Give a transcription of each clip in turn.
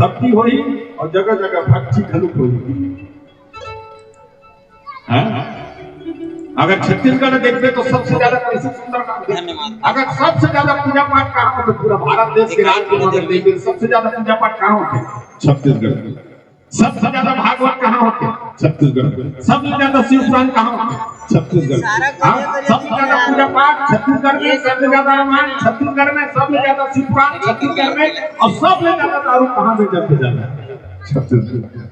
भक्ति हुई और जगह जगह भक्ति घलुक हुई। अगर छत्तीसगढ़ देखते तो सबसे ज्यादा सुंदर, अगर सबसे ज्यादा पूजा पाठ कहाँ होते पूरा भारत देश के राज्य में अगर देखें सबसे ज्यादा पूजा पाठ कहाँ होते? छत्तीसगढ़। सबसे ज्यादा भागवत कहाँ होते? छत्तीसगढ़। सबसे ज्यादा शिव पुराण कहाँ होते? छत्तीसगढ़। सबसे ज्यादा पूजा पाठ छत्तीसगढ़ में, सबसे ज्यादा रामायण छत्तीसगढ़ में, सबसे ज्यादा शिव पुराण छत्तीसगढ़ में, और सबसे ज्यादा दारू कहाँ से जब जाता? छत्तीसगढ़।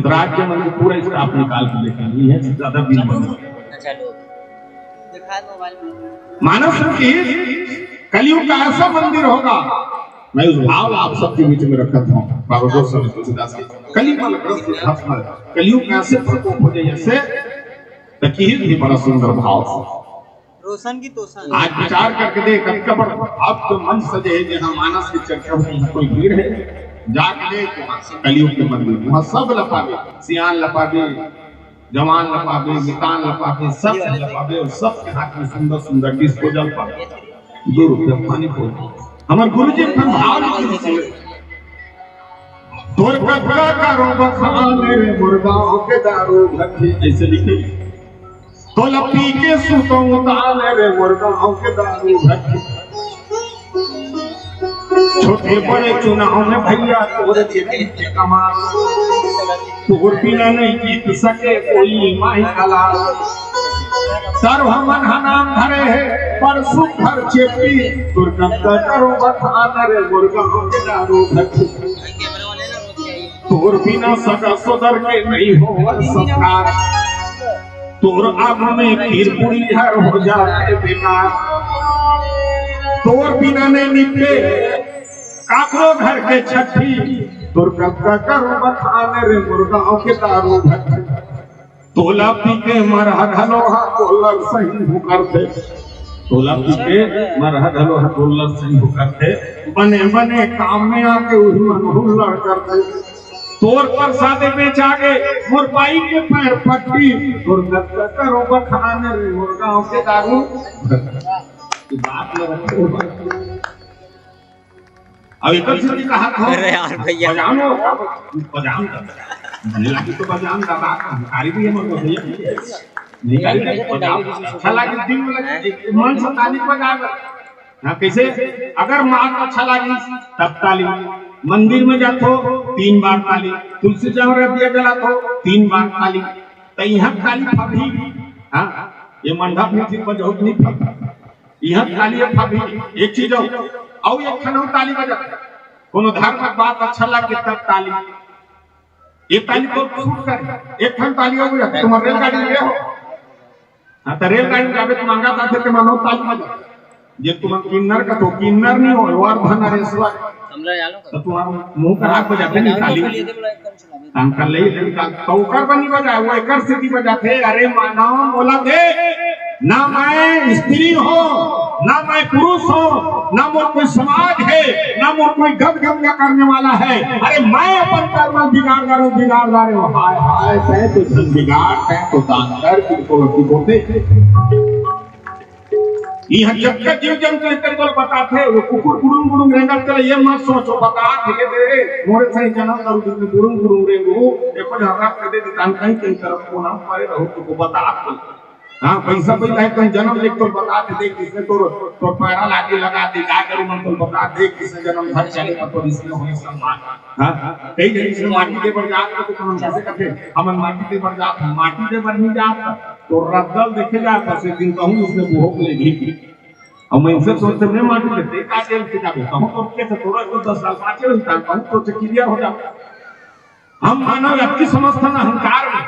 राज्य में पूरा स्टाफ निकाल के देखेंगे है ज्यादा बिल मानव संगीत कलयुग का ऐसा मंदिर होगा। मैं उस भाव आप सबके बीच में रखा था बाबा तुलसीदास कलयुग का ऐसे प्रकोप हो जाए जैसे तकीर भी बड़ा सुंदर भाव रोशन की तोशन। आज विचार करके देख अब तो मंच सजे है जहाँ मानस की चर्चा में कोई भीड़ है जाके कलयुग के मंदिर वहाँ सब लपावे, सियान लपावे, जवान लपावे, मितान लपावे, सब लपावे और सबके हाथ में सुंदर सुंदर डिस्पोजल पावे 2 रुपया पानी को हमारे गुरुजी पर भाव लिखी तोर कपड़ा करो बखाने मुर्गाओं के दारू भट्टी ऐसे लिखे तो लपी के सुतो उताले रे मुर्गाओं के दारू भट्टी छोटे बड़े चुनाव में भैया तोरे के कमाल तोर बिना नहीं जीत सके कोई माही कला सर्व मन नाम धरे है पर सुखर चेपी दुर्गंधा करो बखान रे मुर्गाओं के दारू भट्टी तोर बिना सगा सुधर के नहीं हो संस्कार तोर आग में खीर पूरी हर हो जाए बेकार तोर बिना नहीं निपटे काकरो घर के छठी दुर्गंधा करो बखान रे मुर्गाओं के दारू भट्टी तोला पी के मरहा ढलोहा कोलर सही हो करते तोला पी के मरहा ढलोहा कोलर सही हो करते बने बने काम में आके उही मन हुल्लड़ करते तोर पर सादे बेच आगे मुरबाई के पैर पट्टी दुर्गंधा करो बखान रे मुर्गाओं के दारू बात लगा अब एक चीज कहा था अरे यार भैया बजानो बजान मुझे लगी तो बजान का बात कारी भी है मगर भैया नहीं कारी बजाओ अच्छा लगे दिन में लगे मन से ताली बजाओ हां कैसे अगर मार अच्छा लगी तब ताली मंदिर में जातो 3 बार ताली तुलसी जहर दिया जला तो 3 बार ताली तो यहां ताली फभी हां ये मंडप में सिर्फ बहुत नहीं फभी यहां ताली फभी एक चीज और एक खनौ ताली बजा कोनो धार्मिक बात अच्छा लगे तब ताली एक ताली को शूट कर एक खन ताली हो गया तुम रेलगाड़ी ले हो हां तो रेलगाड़ी में जाबे तुम मांगा था के मानो ताली बजा जे तुम किन्नर का तो किन्नर नहीं हो और धनरेश्वर हमरा जानो तो तुम मुंह पर हाथ बजाते नहीं ताली अंकल ले तौकर बनी बजा वो एकर सिटी बजाते अरे मानो बोला दे ना मैं स्त्री हो ना मैं पुरुष हो ना मोर कोई समाज है ना मोर कोई गप करने वाला है अरे मैं अपन कर्म बिगाड़ रहा हाय हाय तय तो धन बिगाड़ तय तो दान कर किनको की बोलते यह जब तक जीव जंतु इतने को बताते वो कुकुर गुड़ुंग रेंगल चले ये मत सोचो बता धीरे धीरे मोरे सही जन्म करू दिन गुड़ुंग रेंगू एको झगड़ा कर दे दुकान कहीं कहीं तरफ को ना पाए रहो तो बता हां पैसा कोई है कहीं जन्म लिख तो बता दे देख किसने तो पैरा लाठी लगा दे का करूं मन तो बता दे किसने जन्म घर चले तो इसमें होई सम्मान हां कई जन इसमें माटी के पर जात तो हम कैसे करते हमन माटी के पर जात माटी के पर नहीं जात तो रद्दल देखे जा पर दिन कहूं उसने भोग ले ली और मैं इनसे सोचते मैं माटी लेते का जेल के जाबे कहूं तो कैसे थोड़ा को 10 साल पाछे रहता कहूं तो क्लियर हो जा हम मानव व्यक्ति समझते ना अहंकार में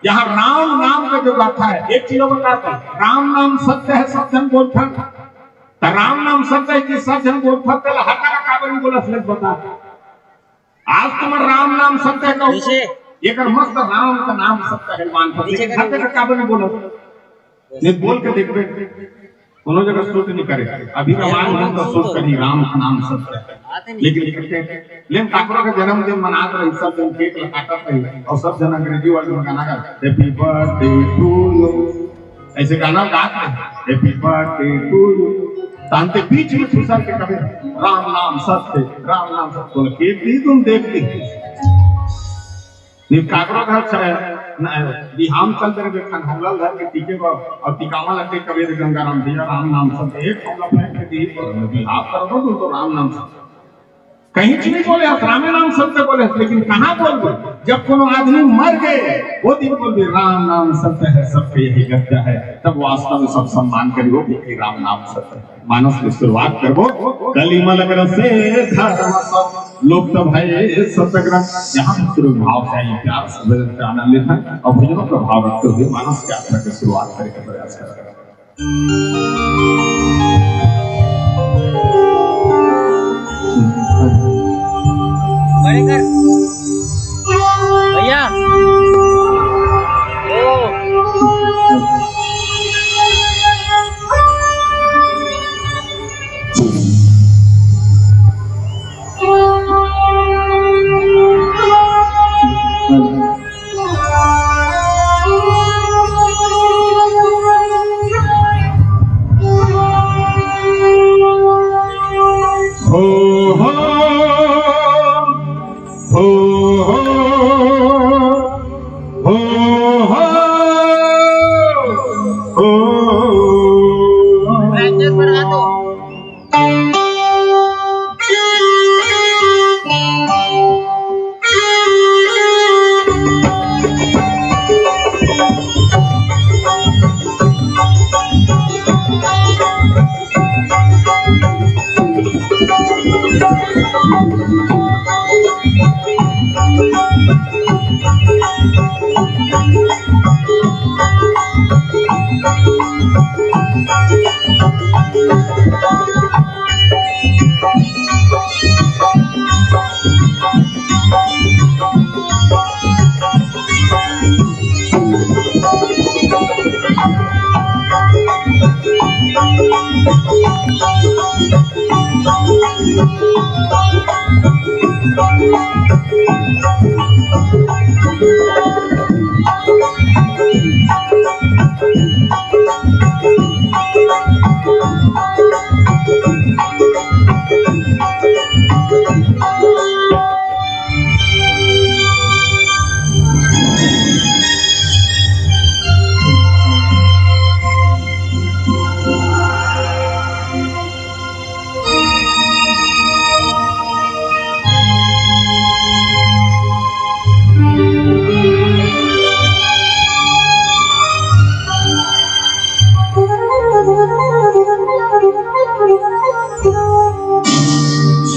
यहाँ राम नाम का जो गाथा है एक चीज बताता है राम नाम सत्य है सज्जन बोलता तो राम नाम सत्य है कि सज्जन बोलता तो हटा का काबरी बोला से बता आज तुम्हारा राम नाम सत्य है कहो ये कर मस्त राम का नाम सत्य है मान पर हटा का काबरी बोला ने बोल के देख दोनों जगह सोच नहीं करे अभी रामायण में तो सोच करी राम का नाम सत्य है लेकिन ठाकुर का जन्मदिन मनात रही सब जन केक काटत रही और सब जन अंग्रेजी वर्ड में गाना गाते हैप्पी बर्थडे टू यू ऐसे गाना गाते हैप्पी बर्थडे टू यू तांते बीच में सुसर के कभी राम नाम सत्य राम नाम सत्य बोले केती तुम देखती ನೀವು ಕಾಗರೋಗ बिहाम चल रहे बेखन हमला घर के टीके को और टिकावा लगते कबीर गंगाराम दिया राम नाम सत्य एक हमला पे के दी बिहाव कर दो तो राम नाम सत्य कहीं नहीं बोले आप राम नाम सत्य बोले लेकिन कहाँ बोल गए जब कोनो आदमी मर गए वो दिन बोल गए राम नाम सत्य है सबके यही गत्या है तब वास्तव में सब सम्मान करियो कि राम नाम सत्य मानस की शुरुआत करो कलिमा लगर से धर्म सब लोग तो भाई सत्यग्रंथ यहाँ शुरू भाव से ये प्यार से आनंदित है और भजनों का भाव रखते हुए मानस की यात्रा की शुरुआत करने का प्रयास करें बड़े कर भैया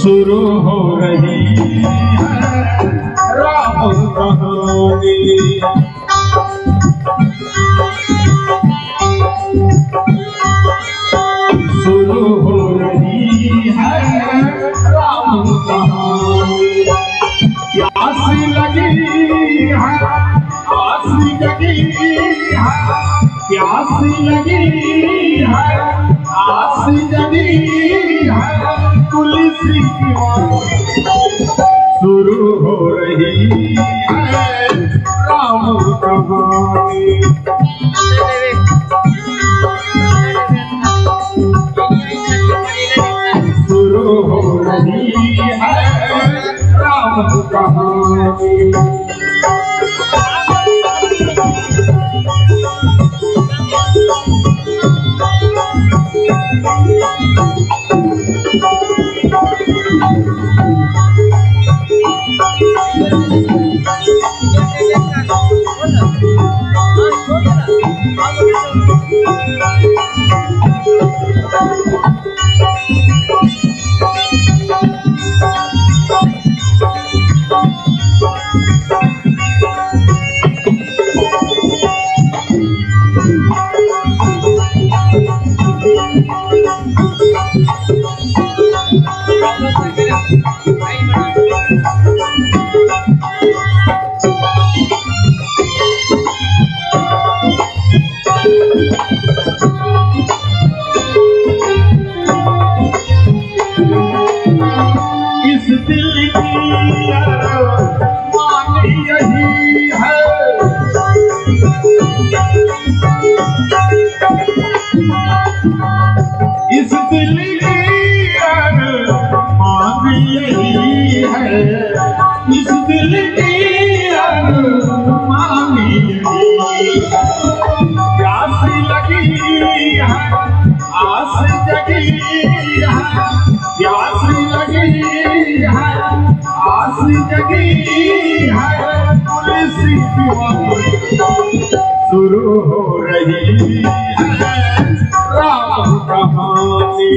शुरू हो रही है राम कहानी शुरू हो रही है राम कहानी प्यास लगी है आस लगी है प्यास लगी है आस लगी है तुलसी की शुरू हो रही है राम कहानी शुरू हो रही है राम कहानी इस दिल की अरमानी प्यास लगी है आस जगी है प्यास लगी है आस जगी है पुलिस दीवानी शुरू हो रही है राम कहानी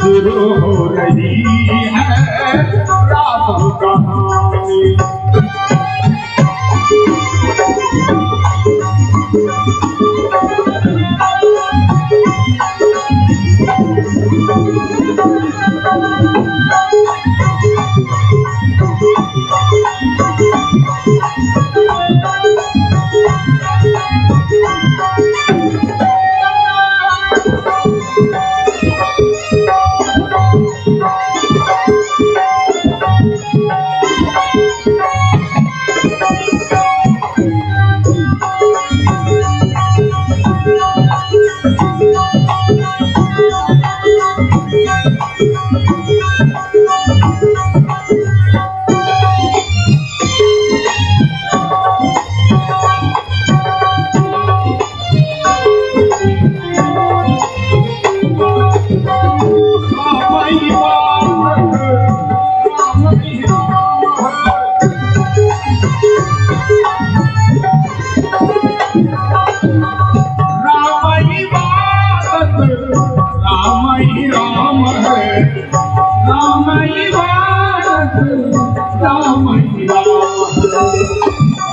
शुरू हो रही है राम कहानी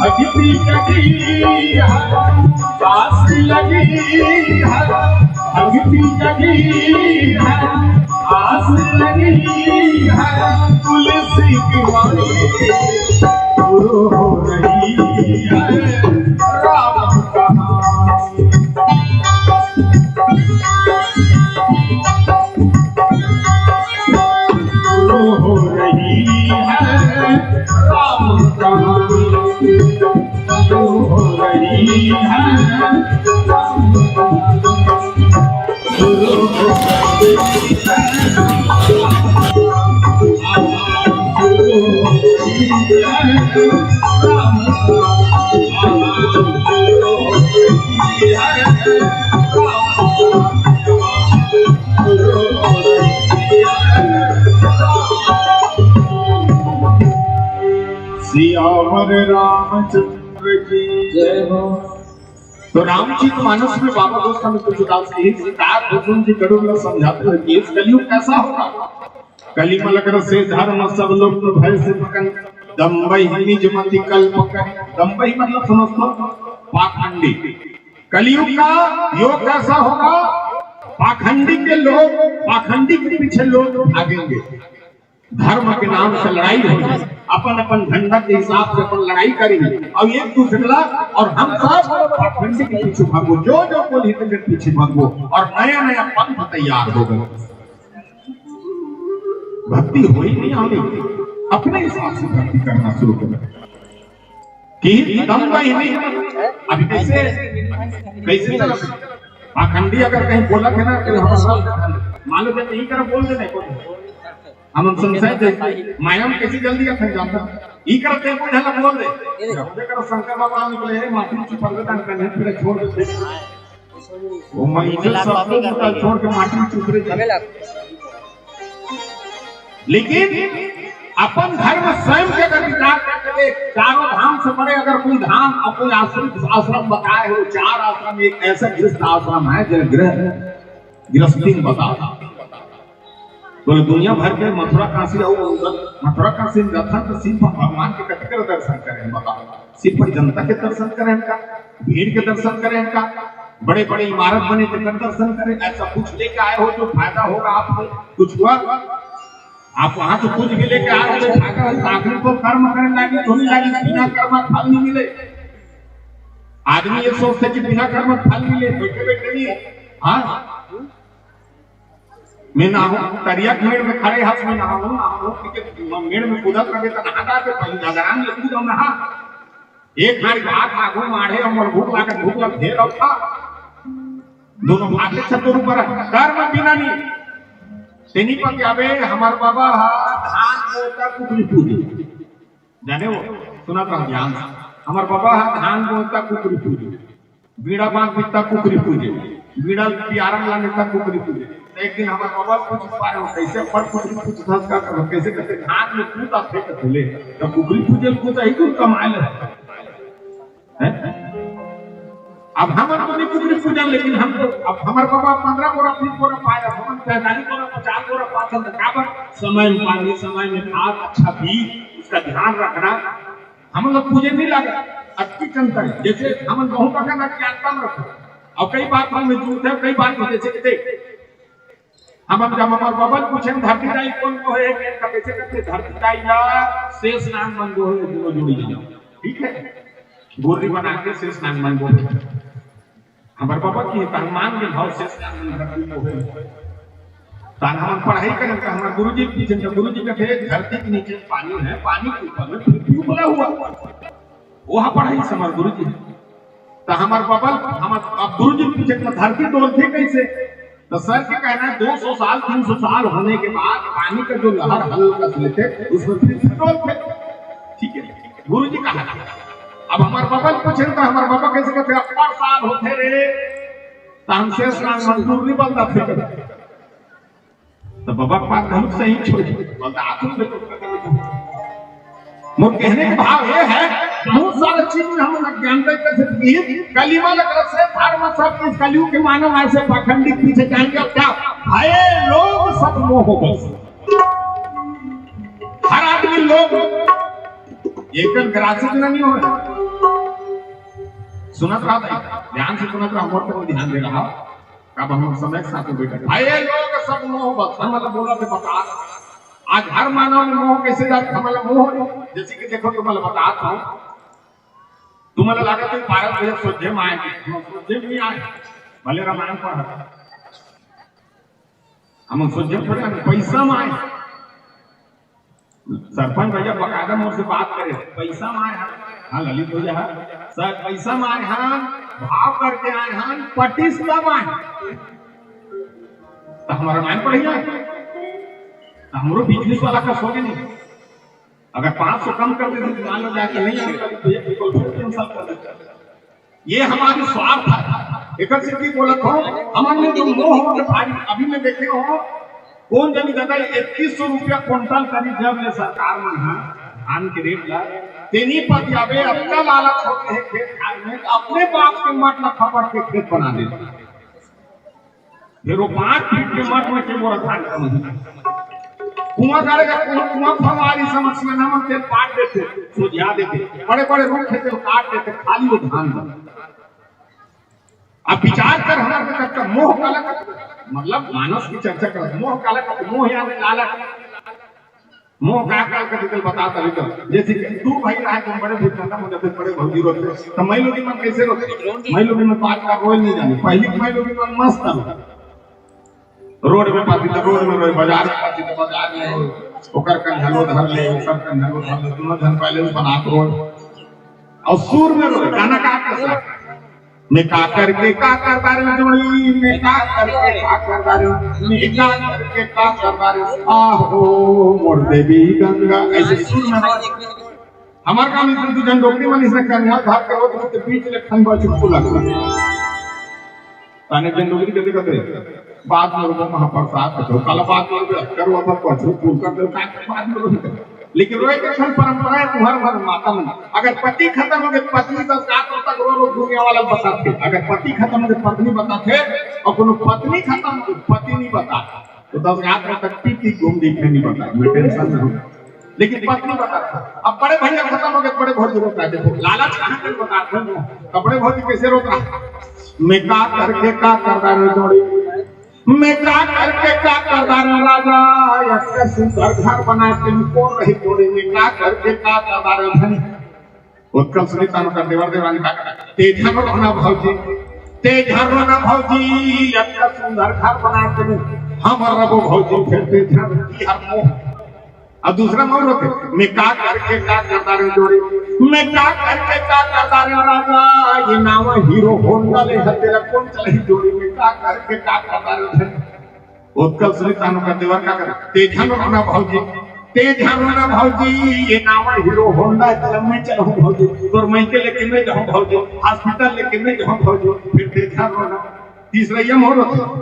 अगती जगी है आस लगी है अगती जगी है आस लगी है पुलिस दीवानी शुरू हो रही है राम कहानी शुरू हो रही है राम कहानी शुरू हो रही है शुरू हो रही सियावर रामचंद्र की जय हो। तो रामचरित मानस में बाबा गोस्वामी तुलसीदास जी सिद्धार्थ भूषण जी गरुड़ समझाते हैं कि इस कलयुग कैसा होगा। कली मलक से धर्म सब लोग तो भय से पकन दम्बई निज मति कल्प कर दम्बई मतलब समझो पाखंडी। कलयुग का योग कैसा होगा, पाखंडी के लोग पाखंडी के पीछे लोग भागेंगे, धर्म के नाम से लड़ाई होगी, अपन अपन झंडा के हिसाब से अपन लड़ाई करेंगे और एक दूसरे और हम सब पाखंडी के पीछे भागो, जो जो पुलिस के पीछे भागो और नया नया पंथ तैयार हो गए। भक्ति हो ही नहीं आगे, अपने हिसाब से भक्ति करना शुरू करें कि दम का ही नहीं। अभी कैसे कैसे पाखंडी अगर कहीं बोला है ना तो मान लो जब नहीं कर बोल देने को हम संशय दे माया में कैसी जल्दी का जाता ई करते को ढला बोल दे जब कर शंकर बाबा निकले है माटी की पंगदान करने फिर छोड़ देते वो महीने सब को छोड़ के माटी में चुपरे जाए। लेकिन अपन धर्म स्वयं के अगर विचार करके चारों धाम से बड़े अगर कोई धाम और कोई आश्रम बताए हो, चार आश्रम एक ऐसा गृहस्थ आश्रम है जो गृहस्थी बताता तो दुनिया भर के मथुरा काशी मथुरा काशी दर्शन तो सिर्फ भगवान के कटकर दर्शन करें, बताओ सिर्फ जनता के दर्शन करें इनका, भीड़ के दर्शन करें इनका, बड़े बड़े इमारत बने के दर्शन करें, ऐसा कुछ लेके आए हो जो फायदा होगा आपको, कुछ हुआ आप वहां से कुछ भी लेके आए हो फायदा आखिर को कर्म करने लगे तो नहीं लगे, बिना कर्म फल नहीं मिले। आदमी ये सोचते कि बिना कर्म फल मिले, बैठे बैठे नहीं हाँ मैं ना हूं तरिया मेड़ में खड़े हाथ में ना हूं मेड़ में कूदा करके तो नहा के पहले जागरान लगती जाओ नहा एक हाथ भात आगू माढ़े और भूख लगा ढेर रखा दोनों भागे छतोर ऊपर घर में बिना नहीं तेनी पर आवे हमार बाबा धान बोता कुकरी पूजे जाने वो सुना था ध्यान हमार बाबा धान बोता कुकरी पूजे बीड़ा बांध पिता कुकरी पूजे बीड़ा प्यारम लाने तक कुकरी पूजे एक दिन हमारे बाबा कुछ पारे कैसे पर कुकरी पूछ धस का कैसे कैसे धान में कूदा फेंक चले तो कुकरी पूजे को तो ही तो कमाए ले हैं अब हम तो नहीं कुकरी पूजा लेकिन हम तो अब हमारे बाबा 15 बोरा 20 बोरा पाया हम 45 बोरा 50 बोरा पाचन काबर समय में पानी समय में खाद अच्छा बीज उसका ध्यान रखना हम लोग पूजे नहीं लगा अच्छी चिंता है जैसे हम बहुत का ना जानता में रखो और कई बात हम में झूठ है कई बात जैसे कि देख हम जब हमारे बाबा पूछे धरती दाई कौन को है कैसे करते धरती दाई या शेष नाग मन को है दोनों जोड़ी जाओ ठीक है गोरी बना के शेष नाग मन को हमारे बाबा की तहमान के भाव शेष नाग मन धरती को है तान हम पढ़ाई करें तो हमारे गुरुजी पूछे तो गुरुजी कहते धरती के नीचे पानी है पानी के ऊपर में पृथ्वी उबला हुआ वहां पढ़ाई से हमारे गुरुजी तो हमारे बाबा हमारे गुरुजी पूछे तो धरती डोलती कैसे तो सर के कहना है 200 साल 300 साल होने के बाद पानी का जो लहर हल्का से लेते उसमें फिर डोलते ठीक है गुरुजी कहा अब हमारे बाबा पूछे तो हमारे बाबा कैसे कहते 80 साल होते रे तो हम शेष नाग मंजूर नहीं बनता फिर तो बाबा पास हम सही छोड़ बोलता आंखों में वो कहने का भाव ये है बहुत सारे चीज में हम लोग जानते हैं कैसे ये कलिमा लग से धर्म सब इस कलयुग के मानव ऐसे पाखंडी पीछे जाएंगे और क्या भाई लोग सब मोह बस हर आदमी लोग एकदम ग्रासिक नहीं हो सुनत रहा था ध्यान से सुनत रहा और ध्यान दे रहा कब हम समय के साथ बैठे भाई लोग सब मोह बस मतलब बोला थे बता आज हर मानव में मोह कैसे जाता हमारा मोह जैसे कि देखो तुम्हारा बताता हूं तुम्हारा लगा तो भारत में सोचे में आए सोचे नहीं आए भले रामायण पढ़ा हम सोचे थोड़े पैसा में आए सरपंच भैया बकायदा मुझसे बात करे पैसा में आए हाँ ललित हो जाए सर पैसा में आए हाँ भाव करके आए हाँ पटिस में आए तो हमारा रामायण पढ़िए हमरो बिजनेस वाला का सोगे नहीं अगर 500 कम कर देते तो मान लो जाके नहीं आएगा तो ये बिल्कुल कैंसिल कर देते ये हमारी स्वार्थ है एक से की बोला था हमारे जो मोह हो भाई अभी में देखे हो कौन जनी दादा 2100 रुपया क्विंटल करी जब ले सरकार में धान के रेट ला तेनी पर जावे अपना लालच होते हैं खेत खाने में अपने बाप के मठ में खबर के खेत बना देते फिर वो 5 फीट के मठ में के बोरा धान का कुआं करेगा कुआं फवारी समस्या नाम तेल काट देते सुझा देते बड़े बड़े रूख थे काट देते खाली वो धान बन अब विचार कर हमारे तक मोह काला मतलब मानस की चर्चा कर मोह काला का मोह यानी लालच मोह का काल का डिटेल बताता है तो जैसे कि तू भाई रहा तुम बड़े भूखा मुझे फिर बड़े भौजी रोते तो मैं लोग मन कैसे रोते मैं लोग में बात का रोल नहीं जाने पहली मैं लोग मन मस्त था रोड में पाती तो रोड में रोए बाजार में पाती तो बाजार में ओकर का झलो धर ले ओकर का झलो धर ले दोनों जन पहले बना के रोए और सुर में रोए गाना गा के मैं का करके का करता रे जोड़ी मैं का करके का करता रे मैं का करके का करता रे आहो मोर देवी गंगा ऐसे सुर में हमार काम इस तू जन डोकरी मन इसने कन्या भाग के वो तो बीच ले खंबा चुप लगा ताने जन डोकरी कहते कहते बात में महाप्रसाद तो कल बात में करो अपन पछू पूर कर दो का बात में लेकिन रोए के क्षण परंपरा है हर हर माता में अगर पति खत्म हो गए पत्नी तो साथ तक रो रो दुनिया वाला बताते अगर पति खत्म हो गए पत्नी बताते और कोनो पत्नी खत्म हो गई पति नहीं बता तो 10 रात तक पीती घूम दिखे नहीं बता मैं टेंशन में हूं लेकिन पत्नी बताता अब बड़े भैया खत्म हो गए बड़े भौजी रोता देखो लालच कहां पे बताते हो कपड़े भौजी कैसे रोक रहा मैं का करके का करता रे जोड़ी मैं का करके का करता रे राजा एक सुंदर घर बना के कौन रही जोड़ी में का करके का करता रे धनी उत्कल सुनीता नु कर देवर देवानी का ते झरो ना भौजी एक सुंदर घर बना के हम रबो भौजी फिर ते झर की हर मोह और दूसरा मोर होते मैं का करके का करता रे जोड़ी मैं का करके का करता रे राजा ये नावा हीरो होंडा ले तेरा कौन चले जोड़ी में का करके का करता रे उत्कल श्री तानु का देवर का कर तेजानो ना भौजी ये नावा हीरो होंडा चल मैं चलूं भौजी तोर मैं के लेके मैं जाऊं भौजी हॉस्पिटल लेके मैं जाऊं भौजी फिर तेजानो ना तीसरा ये मोर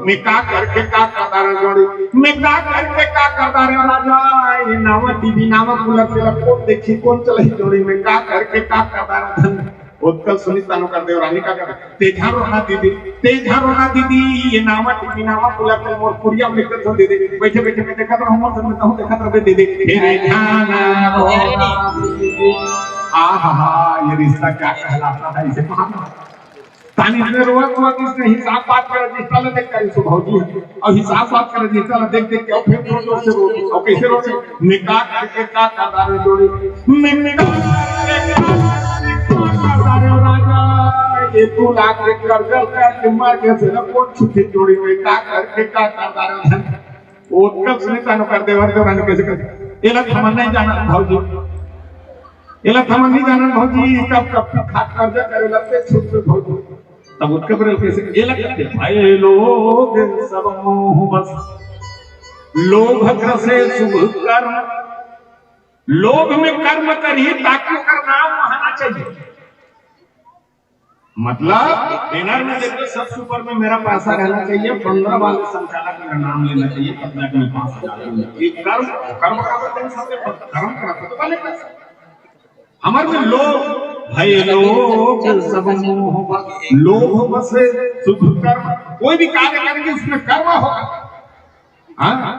मैं का करके का करता रे जोड़ी मैं का करके का करता रे राजा ये नावा टीवी नावा कूलर तेरा कौन देखी कौन चले जोड़ी में का करके का करता रे उत्कल सुनीत तानु कर देवरानी का कर तेजा रोना दीदी ये नावा टीवी नावा कूलर पे मोर पुरिया में लिखत हो दीदी बैठे बैठे मैं देखा तो हमर सब में तो देखा तो दीदी तेरे जाना रोना दीदी आहा ये रिश्ता क्या कहलाता है इसे तानी ने रोवा को किसने हिसाब बात कर रजिस्टर ले देख कर भौजी और हिसाब बात कर रजिस्टर ले देख देख के फिर जोर से रो और कैसे रो निकाह करके का करदा रे जोड़ी निकाह करके राजा ये तू लाख के कर्जा कर मार के से कोट छुट्टी जोड़ी में का करके का करदा रे वो कब सुने तानो कर देवर देवरानी कैसे कर एला हमन नहीं जाना भौजी एला हमन नहीं जाना भौजी कब खात कर्जा करे लगते छुट पे भौजी तब उसके पर कैसे ये लगते भाई लोग सब मोह बस लोभ से शुभ कर्म लोभ में कर्म करिए ताकि उसका नाम वहां चाहिए मतलब डिनर में देखो सबसे ऊपर में मेरा पैसा रहना चाहिए 15 वाले संचालक मेरा नाम लेना चाहिए तब जाके मैं 5,000 ये कर्म कर्म का मतलब सबसे कर्म करते तो वाले पैसा हमारे में लोभ भाई लोग सब मोह बस लोभ बस शुभ कर्म कोई भी कार्य करेंगे उसमें कर्म होगा हाँ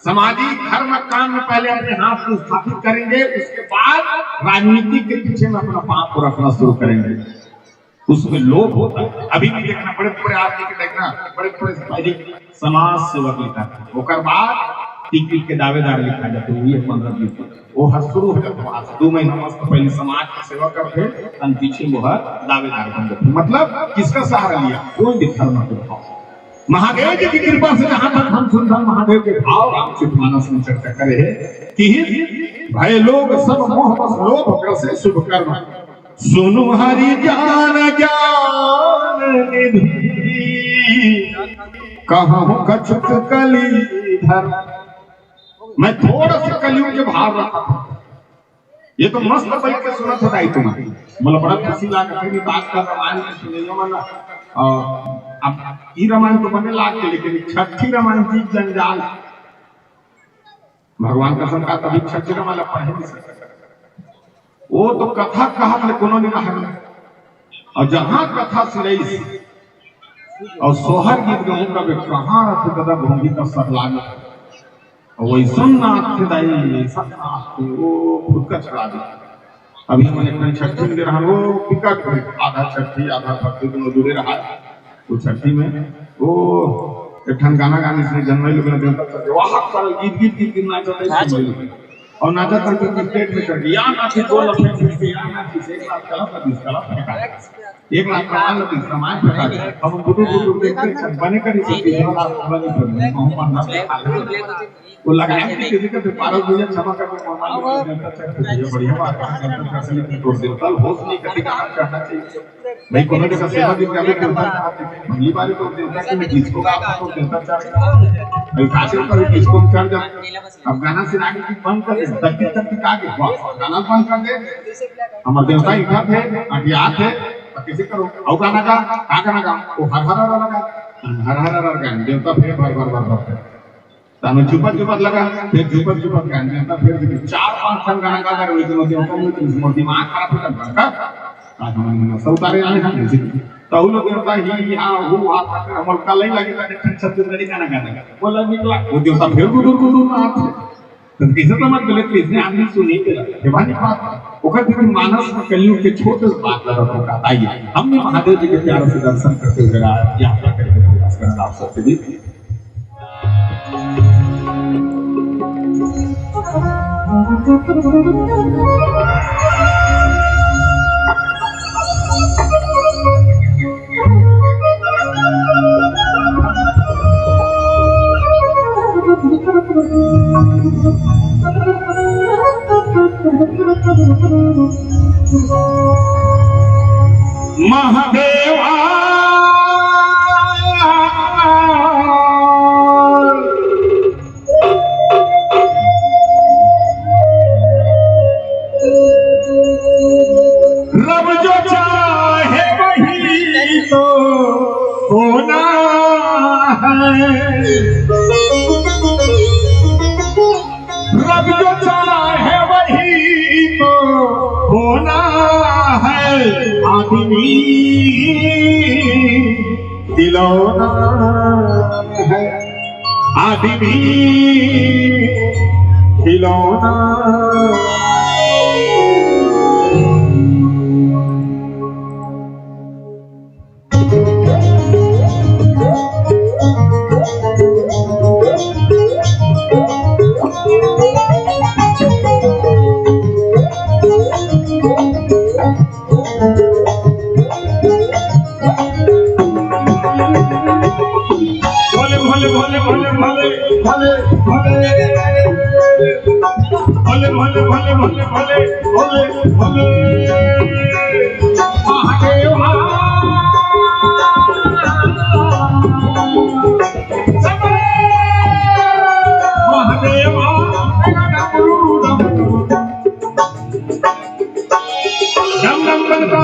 सामाजिक धर्म काम में पहले अपने हाथ को स्थापित करेंगे उसके बाद राजनीति के पीछे में अपना पांव को रखना शुरू करेंगे उसमें लोभ होता है अभी भी देखना बड़े बड़े आदमी के देखना बड़े बड़े समाज सेवक लिखा होकर बाद टिकट के दावेदार लिखा जाते हैं ये 15 दिन वो हर शुरू हो जाता है 2 महीना मस्त पहले समाज की सेवा करते हैं पीछे वो दावेदार बन जाते मतलब किसका सहारा लिया कोई भी धर्म के भाव महादेव जी की कृपा से जहां तक हम सुनते महादेव के भाव रामचरितमानस में चर्चा करे है कि भाई लोग सब मोह बस लोभ कैसे शुभ कर्म सुनु हरि ज्ञान निधि कहूं कछुक कली धर्म मैं थोड़ा सा कलियुग के भाव रखा था ये तो मस्त बैठ के सुना था दाई तुम्हारी मतलब बड़ा खुशी लगा कि बात का रामायण में सुने वाला अब ये रामायण तो बने लाग के लेकिन छठी रामायण की जंजाल भगवान का संका तभी छठी रामायण पढ़े नहीं सकते वो तो कथा कहा था कोनो ने कहा और जहां कथा सुनाई और सोहर गीत गाऊं का कहां रथ कदा भूमि का सर लागे वही सुनना दाई सत्नाथ वो खुद का चढ़ा दिया अभी मैंने अपने छठी में रहा वो पिकट आधा छठी आधा भक्ति दोनों जुड़े रहा वो छठी में वो एक गाना गाने से जन्म लोग ने देवता वहां पर गीत नाचते और नाचा करके स्टेट में कर दिया नाची दो लफड़े से या नाची से 1 लाख कला 20 कला 1 लाख कमाल 20 कमाल फेंका हम बुदू देखते हैं बने कर इसे 20 लाख वाली फिल्म मोहम्मद वो लगाया कि किसी का 12 भैया क्षमा कर मोहम्मद जनता चक्र ये बढ़िया बात है जनता का असली की तोड़ देता होश नहीं करती काम करना चाहिए भाई कोनो का सेवा भी करने करता पहली बार तो देवता के में किसको का तो देवता चाह भाई कासे पर किसको कर जा अब गाना से आगे की बंद कर दे तक आगे वाह गाना बंद कर दे हमारे देवता इकट्ठा थे अटिया थे किसी करो और गाना का वो हर हर गाना देवता फिर भर तानो चुपत लगा फिर चुपत गाना देवता फिर 4-5 ठन गाना गा कर वो देवता में दिमाग खराब कर रखा आज हम सब तारे आने हम तौलो देवता ही हां वो हाथ हमर का नहीं लगे ता छत्तीसगढ़ी गाना गाना बोला निकला वो देवता फिर गुदुर नाच तो किसे तो मत गलत किसने आदमी सुनी के बानी बात ओकर फिर मानस में कलियुग के छोटे बात लगा का आइए हमने महादेव जी के प्यार से दर्शन करते हुए यात्रा करके प्रयास करना आप सबसे भी महादेवा रब जो चाहे वही तो होना है। रब जो चाहे वही तो होना है। आदमी दिलौना है। आदमी दिलौना। भोले भोले भोले भोले भोले भोले भोले भोले भोले भोले भोले भोले भोले भोले महादेव महादेव डम डम बनता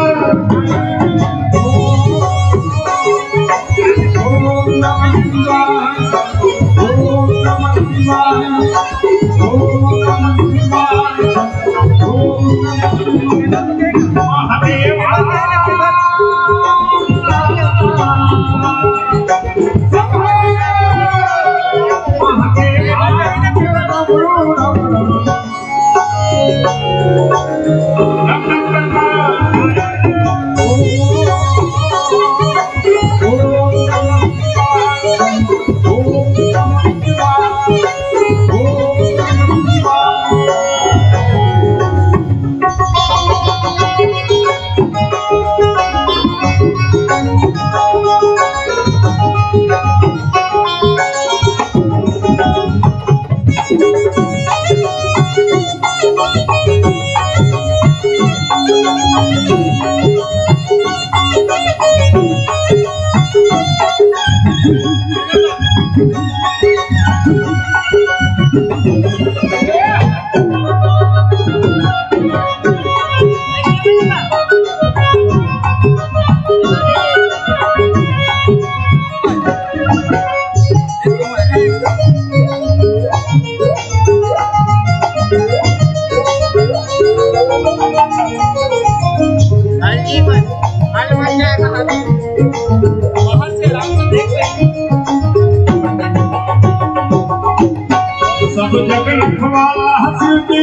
सब जग रखवाला हंसती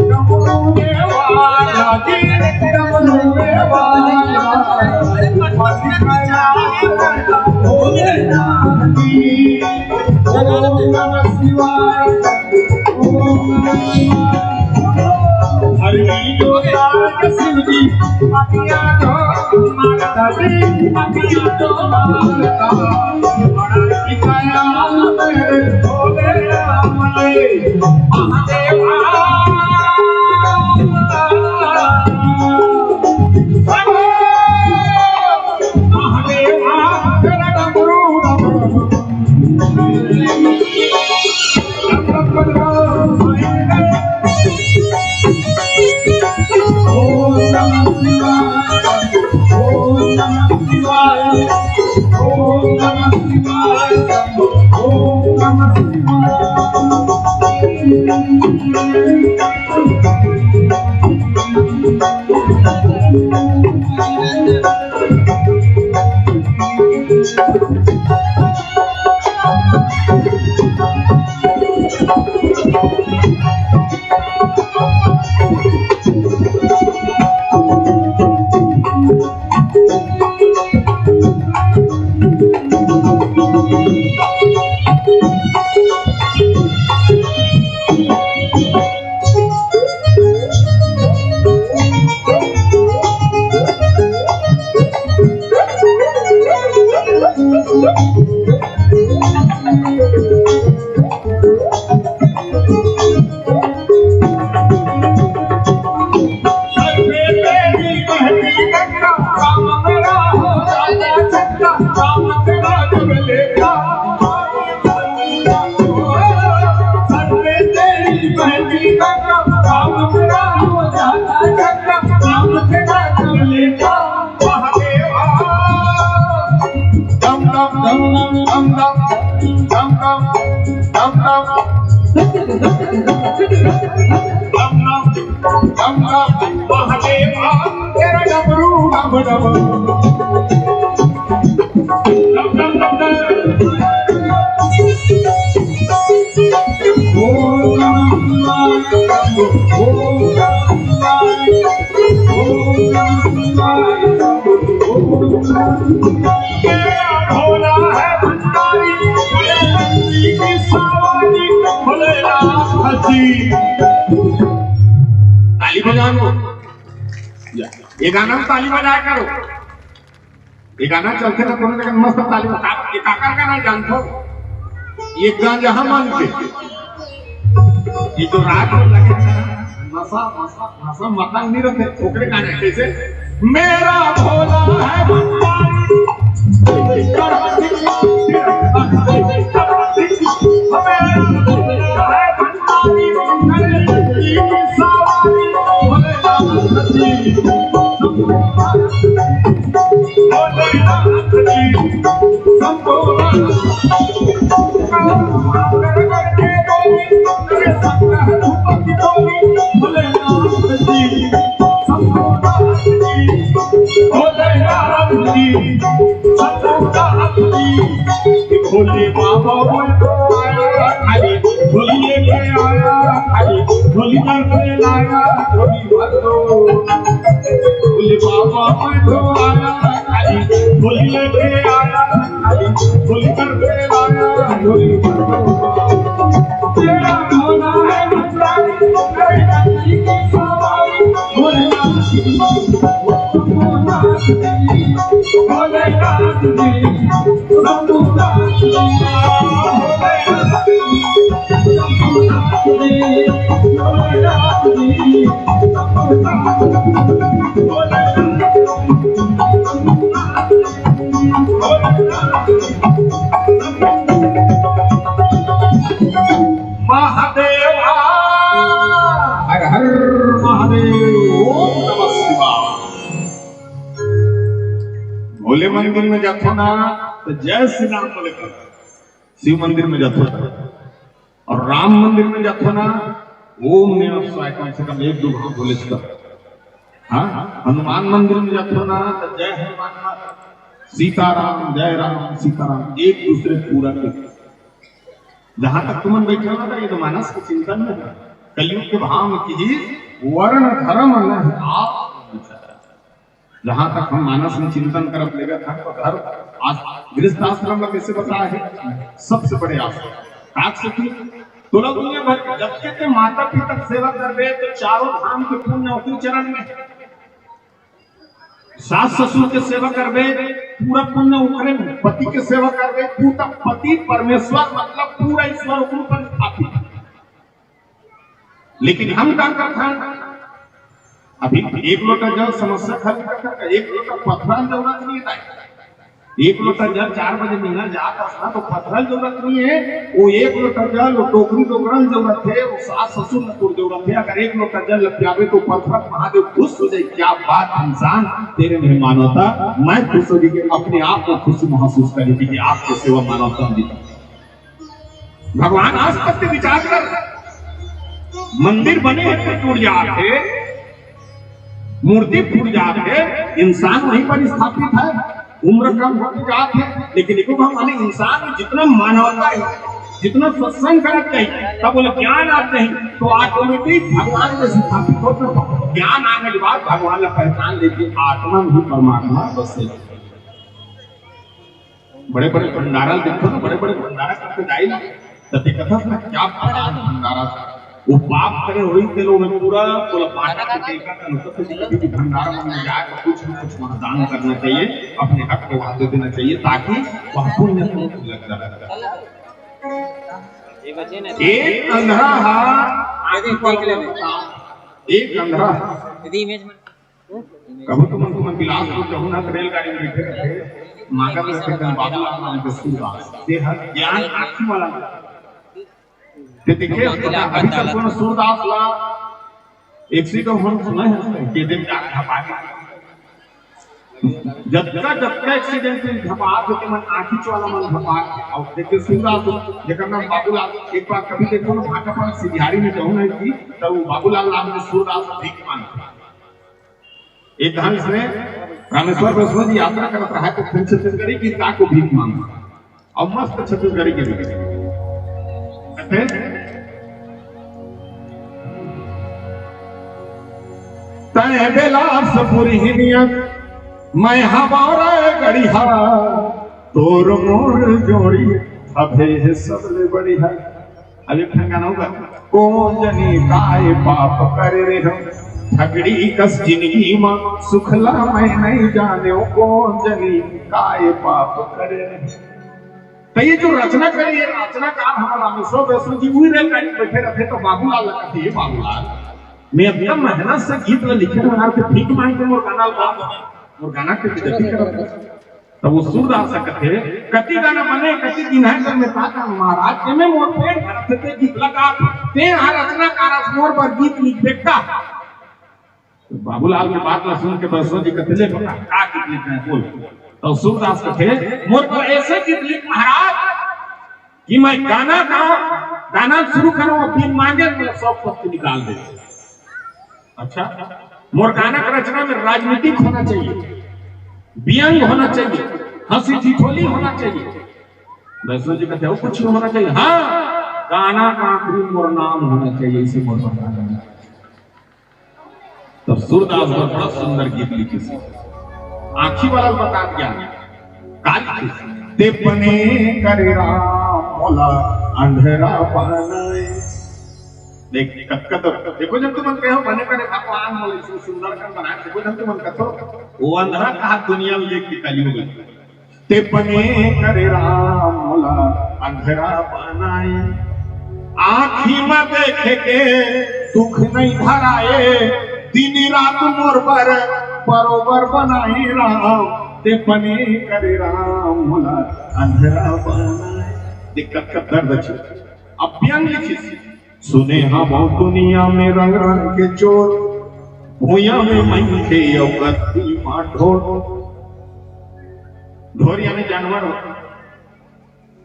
डमरूए वाला जी डमरूए वाला भोले नाथी ओम नमः शिवाय ओम नमः शिवाय हरि जोता शिव जी अतिया तो माता जी अतिया तो माता बड़ा किया मेरे भोले महादेवा महादेवा तेरा डमरू ओम नमः शिवाय ओम नमः शिवाय ओम नमः डम डम महादेवा तेरा डमरू डम डम भोला है भंडारी की सवारी भोलेनाथ जी। ताली बजाओ, ये गाना में ताली बजाया करो। ये गाना चलते ना तुमने लेकिन मस्त ताली बजा। ये काकर गाना जानते हो? ये गांजा मान के ये जो रात में लगे नशा नशा नशा मतंग नहीं रहते छोकरे गाने कैसे मेरा भोला है भंडारी भोले बाबा खाली भोली लेके आया खाली भोली करके लाया भोली भरो भोले बाबा तो आया खाली भोली लेके आया खाली भोली करके लाया भोली भरो तेरा भोला है भंडारी तेरा की सवारी भोलेनाथ जी भोलेनाथ जी महादेव हर हर महादेव ओम नमः शिवाय। भोले मंदिर में जाते ना तो जय श्री राम बोले कर, शिव मंदिर में जाते और राम मंदिर में जाते ना ओम नमः शिवाय कम से कम एक दो बार बोले कर। हाँ हनुमान मंदिर में जाते ना तो जय हनुमान सीताराम जय राम सीताराम एक दूसरे पूरा कर। जहां तक तुम बैठे हो ना ये तो मानस के चिंतन में कलयुग के भाव में कीजिए वर्ण धर्म नहीं आप। जहां तक हम मानस में चिंतन कर लेगा धर्म आज गृहस्थ आश्रम में कैसे बताया है सबसे बड़े आश्रम काट सकी तो लोग दुनिया भर जब के माता पिता सेवा कर रहे तो चारों धाम के पुण्य उसी चरण में सास ससुर के सेवा कर रहे पूरा पुण्य उखरे में पति के सेवा कर रहे पूरा पति परमेश्वर मतलब पूरा ईश्वर ऊपर स्थापित। लेकिन हम क्या करते हैं अभी एक लोटा जल समस्या खत्म करता एक लोटा पथराल जरूरत नहीं है। एक लोटा जल 4 बजे मिलना जाता था तो पथराल जरूरत नहीं है। वो एक लोटा जल वो टोकरी टोकरल जरूरत है वो सास ससुर न जरूरत है। अगर एक लोटा जल पियावे तो पथरा महादेव खुश हो जाए। क्या बात इंसान तेरे में मानवता मैं खुश हो गई अपने आप को खुशी महसूस करेगी कि आपको सेवा मानवता दी। भगवान आज तक विचार कर मंदिर बने हैं टूट जाते मूर्ति फूट जाते इंसान वहीं पर स्थापित है उम्र कम होती जाती है। लेकिन देखो हमारे इंसान में जितना मानवता है जितना सत्संग करना चाहिए तब बोले ज्ञान आते हैं तो ऑटोमेटिक भगवान में स्थापित होते हैं। ज्ञान आने के बाद भगवान का पहचान लेके आत्मा ही परमात्मा बसे। बड़े बड़े भंडारा देखो तो बड़े बड़े भंडारा करके जाए सत्य कथा में क्या भंडारा वो पाप करे हुई के लोग में पूरा बोला पाटा के टेका का मतलब कि भंडारा में जाकर कुछ न कुछ दान करना चाहिए अपने हक को वादे देना चाहिए ताकि वह पुण्य को लग जाए। एक अंधा एक अंधा कभी तुम बिलासपुर कहूँ ना रेलगाड़ी में बैठे रहे मांगा बाबूलाल नाम के सूरदास ज्ञान आंखी वाला देखिए अभी तक कोनो सूरदास ला एक सी को हम सुना है के दिन जाके पाए जब एक्सीडेंट में धपाक होके मन आखी वाला मन धपाक और देखिए सूरदास जेकर नाम बाबूलाल एक बार कभी देखो ना भाटा पर सिधारी में जाऊं नहीं थी तो बाबूलाल नाम के सूरदास भीख मांगा एक धाम इसने रामेश्वर वैष्णो जी यात्रा करता रहा तो फिर छत्तीसगढ़ी की ता को भीख मांगा और मस्त छत्तीसगढ़ी के लिए तय बेलासपुर हिनियत मैं हमारा गढ़िया तोर मोर जोड़ी अभे सबले बढ़िया अब एक गाना होगा कौन जनी काय पाप करे रे हम ठगड़ी कस जिंदगी मां सुखला मैं नहीं जाने कौन जनी काय पाप करे तो ये जो रचना करी ये रचनाकार हमारा रामेश्वर वैष्णो जी वही रेल गाड़ी बैठे रहते तो बाबूलाल लगती है बाबूलाल मैं एकदम मेहनत से गीत लिखे रहा थे भीख मांगते और गाना और गाना के गति करते तब वो सूरदास कहते कति गाना बने कति दिन है में ताका महाराज के में मोर पेड़ भरते थे गीत लगा ते आ रचनाकार मोर पर गीत लिख देखता तो बाबूलाल की बात सुन के वैष्णो जी कहते ले का गीत लिखना है बोल तो सूरदास कहते मोर पर ऐसे गीत लिख महाराज कि मैं गाना गाऊं गाना शुरू करूं और बिन मांगे मेरा सब पत्ती निकाल दे अच्छा मोर गाना का रचना में राजनीतिक होना चाहिए व्यंग होना चाहिए हंसी ठिठोली होना चाहिए वैष्णो जी कहते हैं कुछ होना चाहिए हाँ गाना का आखिरी मोर नाम होना चाहिए इसे मोर गाना तब सूरदास ने बड़ा सुंदर गीत लिखी थी आखी वाला बता दिया काली ते बने करे राम मोला अंधेरा बनाए देख कत देखो जब तुम कहो बने करे भगवान मोले से सुंदर कर बनाए देखो जब तुम कहो वो अंधेरा कहा दुनिया में एक कलयुग ते बने करे राम मोला अंधेरा बनाए आँखी में देखे के दुख नहीं धराए दिन रात मोर पर बरोबर बनाए राम ते बने करे राम मोला अंधेरा बनाए दिक्कत का दर्द छे अब व्यंग लिखी सुने हम दुनिया में रंग रंग के चोर भूया में मंखे अवगति ढोर ढोर यानी जानवर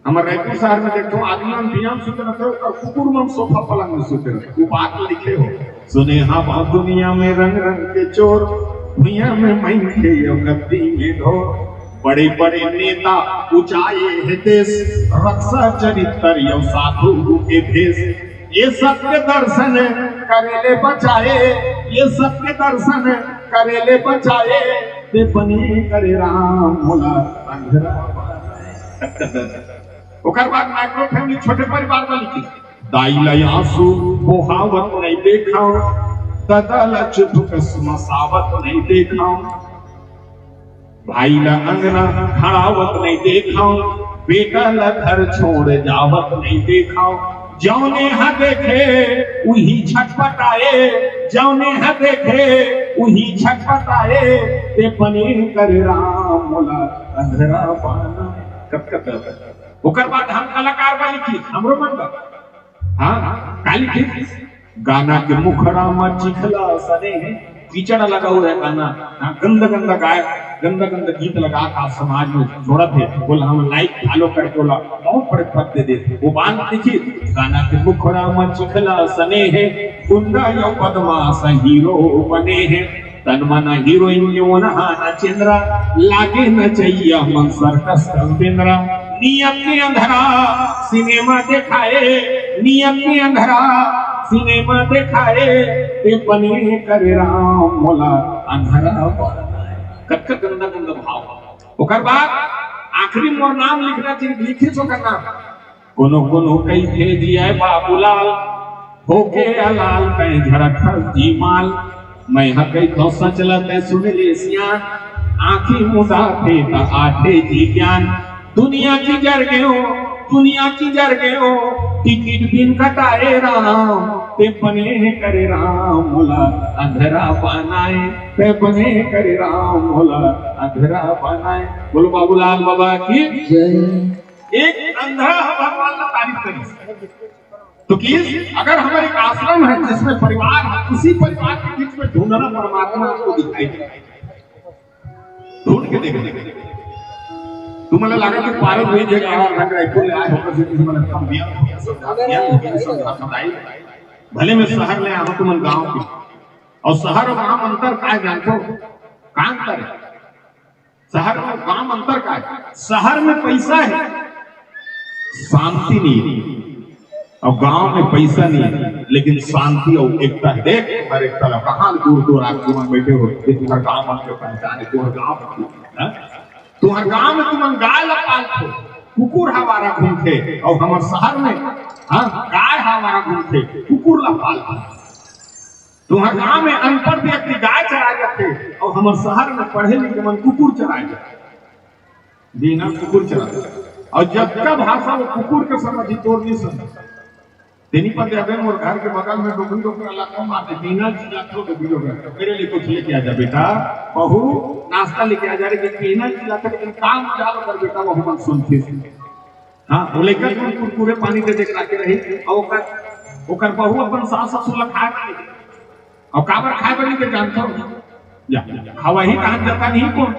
हमारे रायपुर शहर में देखो आदमी हम बियाम सुते रहते हो और कुकुर में सोफा पलंग में सुते रहते वो बात लिखे हो सुने हम दुनिया में रंग रंग के चोर भूया में मंखे अवगति में ढोर बड़े बड़े नेता ऊंचाए है देश रक्षा चरित्र यौ साधु के भेष ये सबके दर्शन करेले बचाए ये सबके दर्शन करेले बचाए ते बने करे राम मोला अंधेरा ओकर बाद माइक्रो फैमिली छोटे परिवार में लिखी दाई ला आंसू मोहावत नहीं देखा दादा ला चुप मसावत नहीं देखा भाई ला अंगना खड़ावत नहीं देखा बेटा ला घर छोड़ जावत नहीं देखा जौने हा देखे वही छटपटाए जौने हा देखे वही छटपटाए ते बने करे राम मोला अंधेरा पाना कब ओकर बाद हम कलाकार वाली की हमरो मन बा हां काली की गाना के मुखड़ा में चिखला सने कीचड़ लगा हुआ है गाना गंदा गंदा गाय गंदा गंदा गीत लगा था समाज में छोड़ा थे बोला हम लाइक फॉलो करके बोला बहुत बड़े पद दे दे वो बात देखिए गाना के मुखड़ा में चिखला सने है गुंडा यो बदमाश हीरो बने हैं तन मन हीरोइन यो नहाना चंद्रा लागे न चाहिए मन सर्कस कंपेंद्रा नियत के अंधरा सिनेमा दिखाए नियत के अंधरा सिनेमा दिखाए ते बने करे राम मोला अंधरा कट गंदा गंदा भाव ओकर बाद आखिरी मोर नाम लिखना चाहिए लिखी सो करना कोनो कई थे दिया बाबूलाल होके अलाल कहीं झड़क जी माल मैं हकई तो सचलते सुन ले सियान आंखी मुदा थे ता आठे जी ज्ञान दुनिया की जर गयो दुनिया की जर गयो टिकट बिन कटाए राम ते बने करे राम मोला अंधेरा बनाए ते बने करे राम मोला अंधेरा बनाए बोलो बाबूलाल बाबा की जय एक अंधा भगवान का तारीफ करी तो कि अगर हमारे एक आश्रम है जिसमें परिवार है उसी परिवार के बीच में ढूंढना परमात्मा आपको दिखाई देगा ढूंढ के देख तुम्हाला लगा कि पारद हुई जगह रंग रायपुर ले आए होकर से किसी मैंने कम दिया भले में शहर ले आया तुम गांव की और शहर और गांव अंतर का है जानते हो कहां अंतर है शहर और गांव अंतर का है शहर में पैसा है शांति नहीं है और गांव में पैसा नहीं है लेकिन शांति और एकता है देख तुम्हारे एकता कहां दूर दूर आप तुम बैठे हो तुम्हारे गांव में पहचाने तुम्हारे गांव में तुम गाय पालते कुकुर हमारा घूमते और हमारे शहर में गाय हमारा घूमते कुकुर ला पालते तुम्हारे गांव में अनपढ़ व्यक्ति गाय चराए जाते और हमारे शहर में पढ़े लिखे मन कुकुर चराए जाते बिना कुकुर चराते और जब का भाषा वो कुकुर के समझी तोड़ नहीं समझ तेनी पर अबे मोर घर के बगल में डोकरा इलाका में आते बिना चिल्लाते के वीडियो मेरे लिए कुछ लेके आ जा बेटा बहू नाश्ता लेके आ जा रे बिना चिल्लाते लेकिन काम चालू कर बेटा वो हम सुनते हां वो लेकर कुरकुरे पानी दे दे के रही और ओकर बहू अपन सास ससुर ला खाए और काबर खाए बनी के जानता हो या खावा ही काम जाता नहीं कौन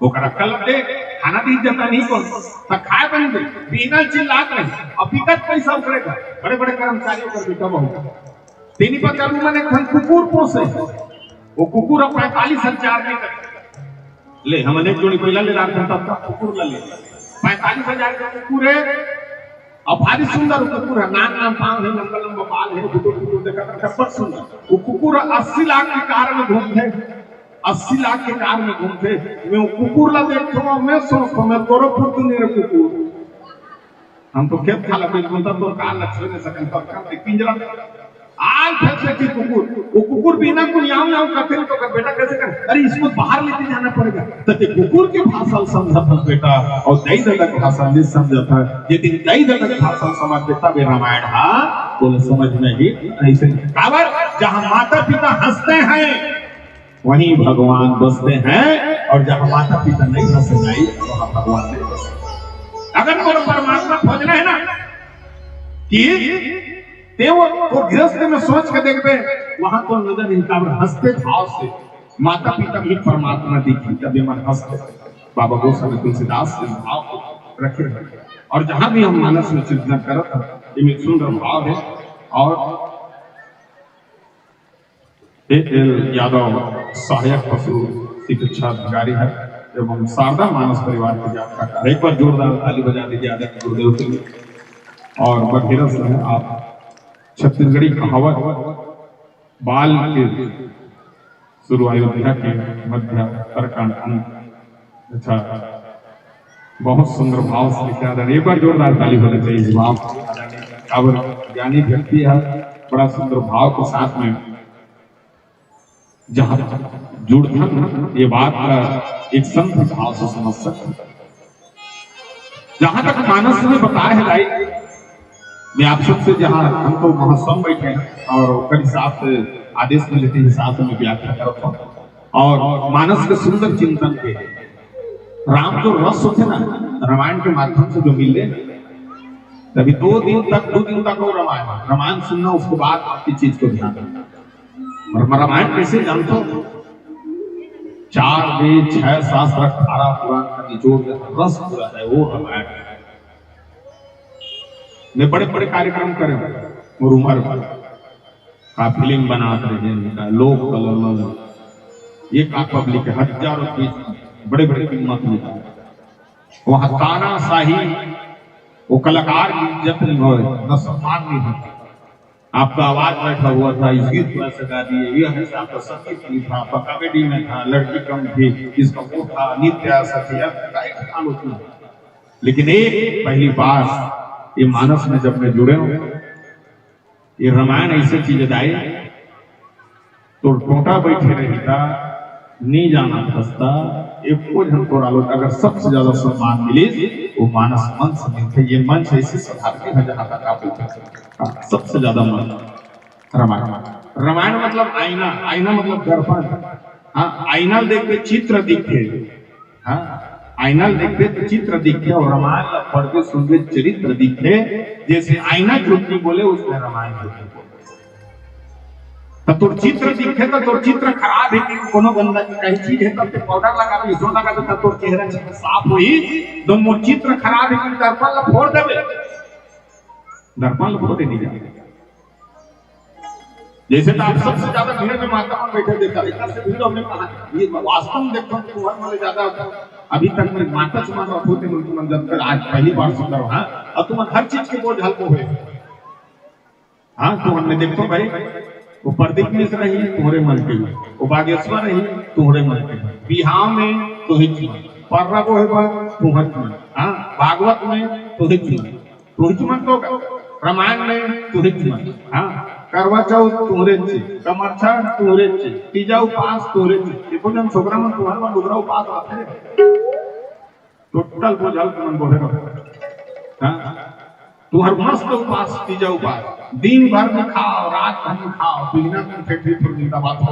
ओकरा कल दे खाना दी जाता नहीं कौन तो खाए बनी दे बिना चिल्लात नहीं और पिकत पैसा उकरेगा बड़े बड़े कर्मचारियों पर बेटा बहुत तेनी पर चालू मैंने खन कुकुर पोसे वो कुकुर 45,000 नहीं करे ले हमने एक जोड़ी पहला ले रहा था तब कुकुर ला ले 45,000 का कुकुर है और भारी सुंदर कुकुर है नाम पांव है लंबा लंबा बाल है कुकुर देखा था बहुत सुंदर वो कुकुर 80 लाख की कार में घूमते 80 लाख के कार में घूमते मैं कुकुर ला देखता हूं मैं सोचता मैं तोरो फुर्ती नहीं रे कुकुर हम तो खेत खाला पे बोलता तो कार लक्ष्य ने सकन पर काम पिंजरा आज फैसले की कुकुर वो कुकुर बिना कुनियाम ना करते तो कर बेटा कैसे कर अरे इसको बाहर लेके जाना पड़ेगा तो ते कुकुर के भाषा समझता बेटा और दई दलक भाषा नहीं समझता ये दिन दई दलक भाषा समझ बेटा वे रामायण हां बोले समझ में ही ऐसे काबर जहां माता पिता हंसते हैं वहीं भगवान बसते हैं और जहां माता पिता नहीं हंसे नहीं वहां भगवान नहीं बसते अगर मोर परमात्मा खोजना है ना कि ते वो गृहस्थ में सोच के देखते वहां तो नजर इनका हंसते भाव से माता पिता भी परमात्मा दिखी तब मन हंसते बाबा गोस्वामी तुलसीदास के भाव को रखे और जहां भी हम मानस में चिंतन करते इनमें सुंदर भाव है और यादव सहायक पशु चिकित्सा अधिकारी है एवं शारदा मानस परिवार की यात्रा का एक बार जोरदार ताली बजा दीजिए आदरणीय गुरुदेव के लिए और बघेरा से है आप छत्तीसगढ़ी कहावत बाल के शुरू अयोध्या के मध्य प्रकांड अच्छा बहुत सुंदर भाव से लिखा था एक बार जोरदार ताली होनी चाहिए भाव अब ज्ञानी व्यक्ति है बड़ा सुंदर भाव के साथ में जहां जुड़ता ये बात का एक संत भाव से समझ सकते जहां तक मानस में बताया है लाइक मैं आप सबसे जहां हम तो महोत्सव बैठे हैं और कई हिसाब से आदेश मिले थे हिसाब से मैं व्याख्या करता हूं और मानस के सुंदर चिंतन के राम जो रस होते ना रामायण के माध्यम से जो मिले तभी 2 दिन तक वो रामायण सुनना उसके बाद आपकी चीज को ध्यान रखना और रामायण कैसे जानते हो 4 वेद 6 शास्त्र 18 पुराण का निचोड़ रस पूरा है वो रामायण मैं बड़े बड़े कार्यक्रम करे और उम्र का फिल्म बना रहे लोग कलर ये का पब्लिक हजारों की बड़े बड़े कीमत में वहां तानाशाही वो कलाकार की इज्जत नहीं हो न सम्मान नहीं होता आपका आवाज बैठा हुआ था इस गीत में सजा दिए ये है आपका संगीत नहीं था आपका कॉमेडी में था लड़की कम थी इसका वो था नित्य आलोचना लेकिन एक पहली बार ये मानस में जब मैं जुड़े हो ये रामायण ऐसी चीज आए तो टोटा बैठे रहेगा नहीं जाना फंसता एक अगर सबसे ज्यादा सम्मान मिले वो मानस मंच मिलते ये मंच ऐसे सधारते हैं जहां तक आप सबसे ज्यादा मन रामायण मतलब आईना मतलब दर्पण हाँ आईना देख के चित्र दिखे हाँ आईना देखते तो चित्र दिखे और रामायण पढ़ के सुन के चरित्र दिखे जैसे आईना झूठ नहीं बोले उसमें रामायण झूठ नहीं बोले तो तोर चित्र दिखे तो तोर चित्र खराब है कि कोनो गंदा की कहीं चीज है तब ते पाउडर लगा दे इसो लगा दे तब तोर चेहरा साफ होई तो मोर चित्र खराब है कि दर्पण ला फोड़ देबे दर्पण ला फोड़ दे दी जैसे तो आप सबसे ज्यादा भीड़ में माता में बैठे देखा इतना से भीड़ हमने कहा ये वास्तव में देखो कि हर वाले ज्यादा अभी तक मैं माता चुमा रहा होते मुझे मन जब तक आज पहली बार सुन रहा हूं हां और तुम हर चीज के बोझ हल्को हुए हां तो हमने देखो भाई वो प्रदीप मिश्र रही तुम्हारे मन के वो बागेश्वर रही तुम्हारे मन के बिहार में तो ही पर्रा को है तुम्हारे मन हां भागवत में तो ही मन तो रामायण में तो ही हां करवा चौथ तुम्हारे ची कमरछा तुम्हारे ची तीजा उपास तुम्हारे ची देखो जब छोकरा मन तुम्हारे मन दूसरा उपास आते टोटल बोझल मन बोले हां तुम्हार मस्त उपास तीजा उपास दिन भर में खाओ रात भर में खाओ बिना फैक्ट्री पर जिंदाबाद हो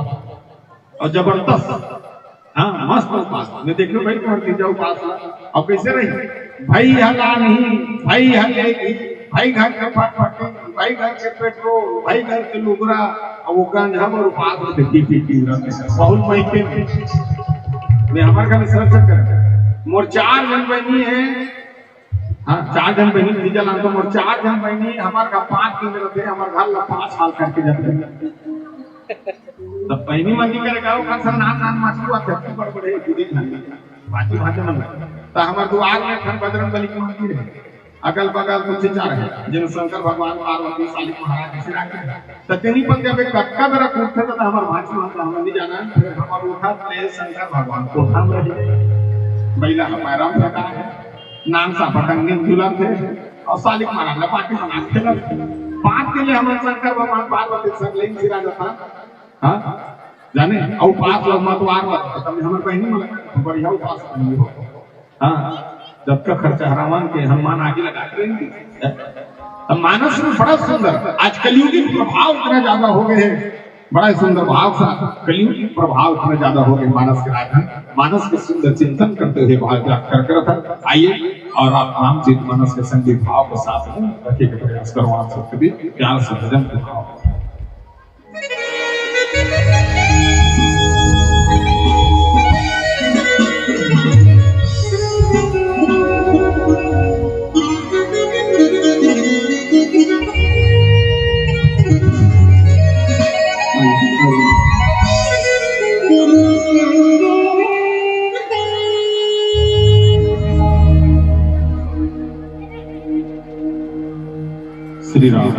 और जबरदस्त हां मस्त उपास मैं देख लो भाई तुम्हार तीजा उपास अब कैसे रही भाई हला नहीं भाई हले भाई घर के फटफटी भाई घर के पेट्रोल भाई घर के लुगरा और वो गांजा और उपास होते पी बहुत महीने में हमारे घर में सर्च कर मोर 4 जन बहनी है हाँ 4 जन बहनी डीजल आन तो मोर 4 जन बहनी हमारे का 5 दिन रहते हमारे घर ला 5 साल करके जाते तब बहनी मंदी करेगा वो खान नान माछी आते बड़े दीदी बाकी भाषा में तो हमारे द्वार में खन बजरंग बली की मंदिर है अगल बगल तुझसे 4 है जिन शंकर भगवान पार्वती शाली महाराज से राखे सत्यनी पर जब एक कक्का मेरा कूदते तो हमार भाषा में हम नहीं जाना फिर हमार उठा ले शंकर भगवान को हम रहे बैला हमारा लगा है नाम सा पटंगे झूलन थे और शाली महाराज ने पार्टी बना खेला 5 के लिए हमारे शंकर भगवान पार्वती संग लेन सिरा जाता हां जाने और 5 लोग मतवार तब हमार बहनी में बढ़िया उपास करनी हो हां जब तक खर्चा हरामान के हनुमान आगे लगा करेंगे अब मानस में बड़ा सुंदर आज कलयुगी प्रभाव इतना ज्यादा हो गए हैं बड़ा सुंदर भाव सा कलयुगी प्रभाव इतना ज्यादा हो गए मानस के राजन मानस के सुंदर चिंतन करते हुए भाव कर था आइए और आप रामचरित मानस के संगीत भाव के साथ रखने का प्रयास करो आप सबके भी प्यार से भजन के भाव श्री राम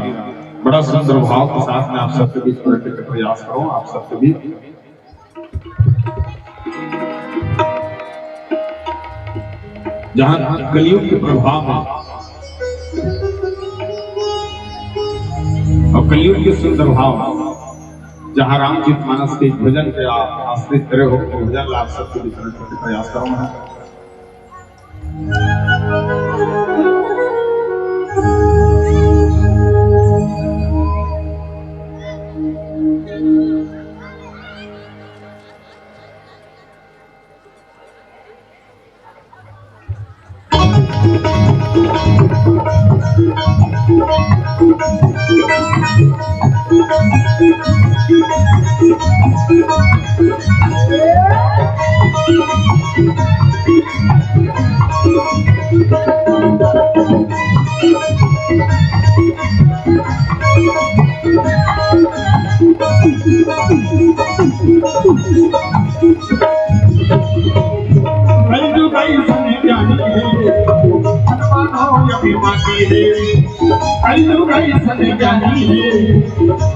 बड़ा सुंदर भाव के साथ में आप सबके बीच बैठने का प्रयास करो आप सबके बीच जहां कलयुग के प्रभाव में और कलयुग के सुंदर भाव जहां रामचरित मानस के भजन के आप आश्रित करे हो भजन आप सबके बीच बैठने का प्रयास करो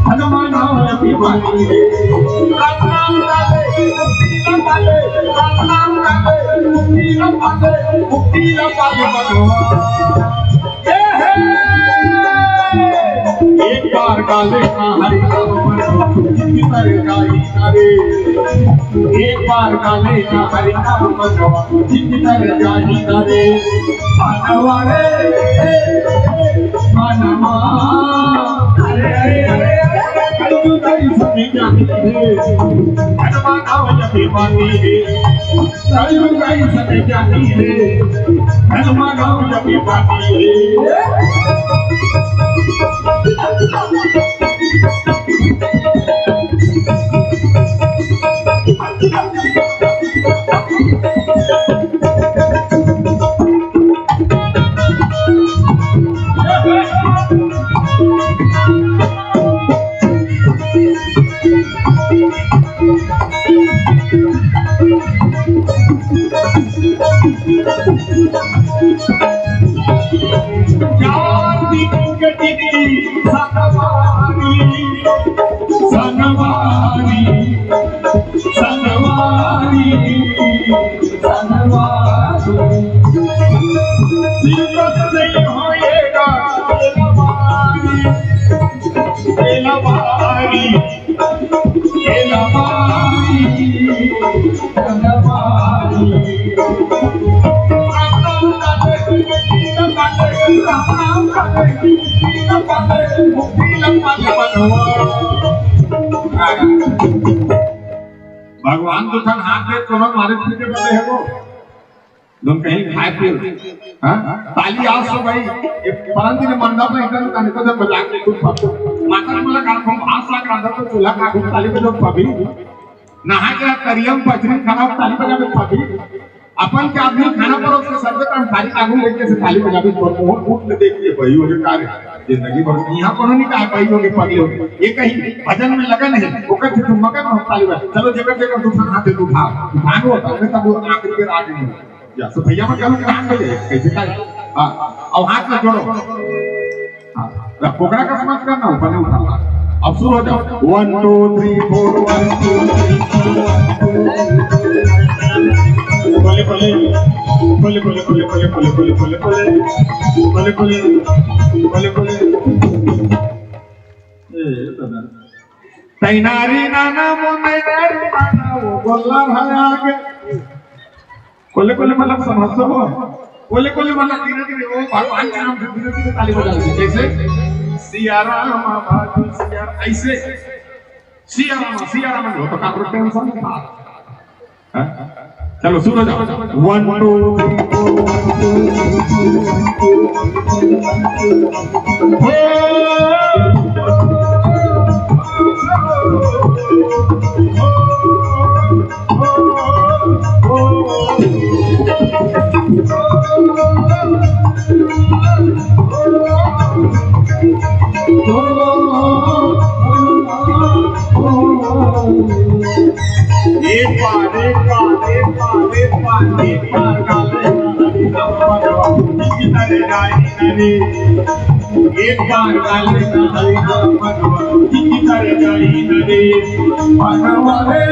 हनुमान अभिमानी है राम नाम डाले मुक्ति न पाले एक बार गाले ना हरि नाम जिंदगी गाई करे एक बार गाले ना हरि नाम जिंदगी गाई करे मानवारे मानवा अरे अरे अरे कलयुग की सभी जानी है हनुमान अभिमानी है कलयुग की सभी जानी है हनुमान अभिमानी है सनवारी सनवारी सनवारी सनवारी जीवन नहीं होएगा एलवारी एलवारी एलवारी भगवान तो थन हाथ में तुरंत मारे पीछे बने हैं वो तुम कहीं खाए पिए हाँ ताली आओ सो भाई ये परंती ने मंडप में इधर का निकल जब बजा के कुछ पापो माता ने बोला काम हम भास लाग रहा था तो चूल्हा का कुछ ताली पे जो पबी नहा के करियम पचरी खाना ताली बजा के पबी अपन के आदमी खाना पर उसके सर्वे काम थाली आगू लेके से थाली बजा के बहुत फूट ले देखिए भाई हो के कार्य जिंदगी भर यहां कोनो नहीं कहा भाई हो के पगले हो ये कहीं भजन में लगन है ओकर से तुम मगन हो ताली बजा चलो जगह जगह दूसरा हाथ दे उठा भागो तब तब आखिर के आगे नहीं या तो भैया में चलो काम हो जाए कैसे का हां और हाथ में जोड़ो हां पोकड़ा का समाज करना हो पहले उठा अब शुरू हो जाओ 1 2 3 4 1 2 3 बोले बोले बोले बोले बोले बोले बोले बोले बोले बोले बोले बोले बोले ए दादा तैनारी नाना मोनारी नाना वो बोला है आगे कोले कोले मतलब समझते हो कोले कोले मतलब धीरे धीरे वो भगवान के नाम से धीरे धीरे ताली बजाते हैं जैसे सिया राम भादु सिया ऐसे सिया राम हो तो का टेंशन नहीं हां चलो शुरू हो जाओ 1 2 एक बार गाले ना हरि नाम मनवा जिंदगी करे जाई नरे मनवा रे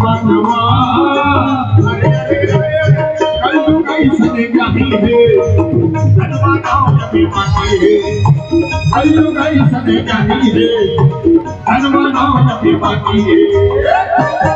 मनवा अरे कल तू कैसे जाही है धनवा नाम जपे माटी है कल तू कैसे जाही है धनवा नाम जपे माटी है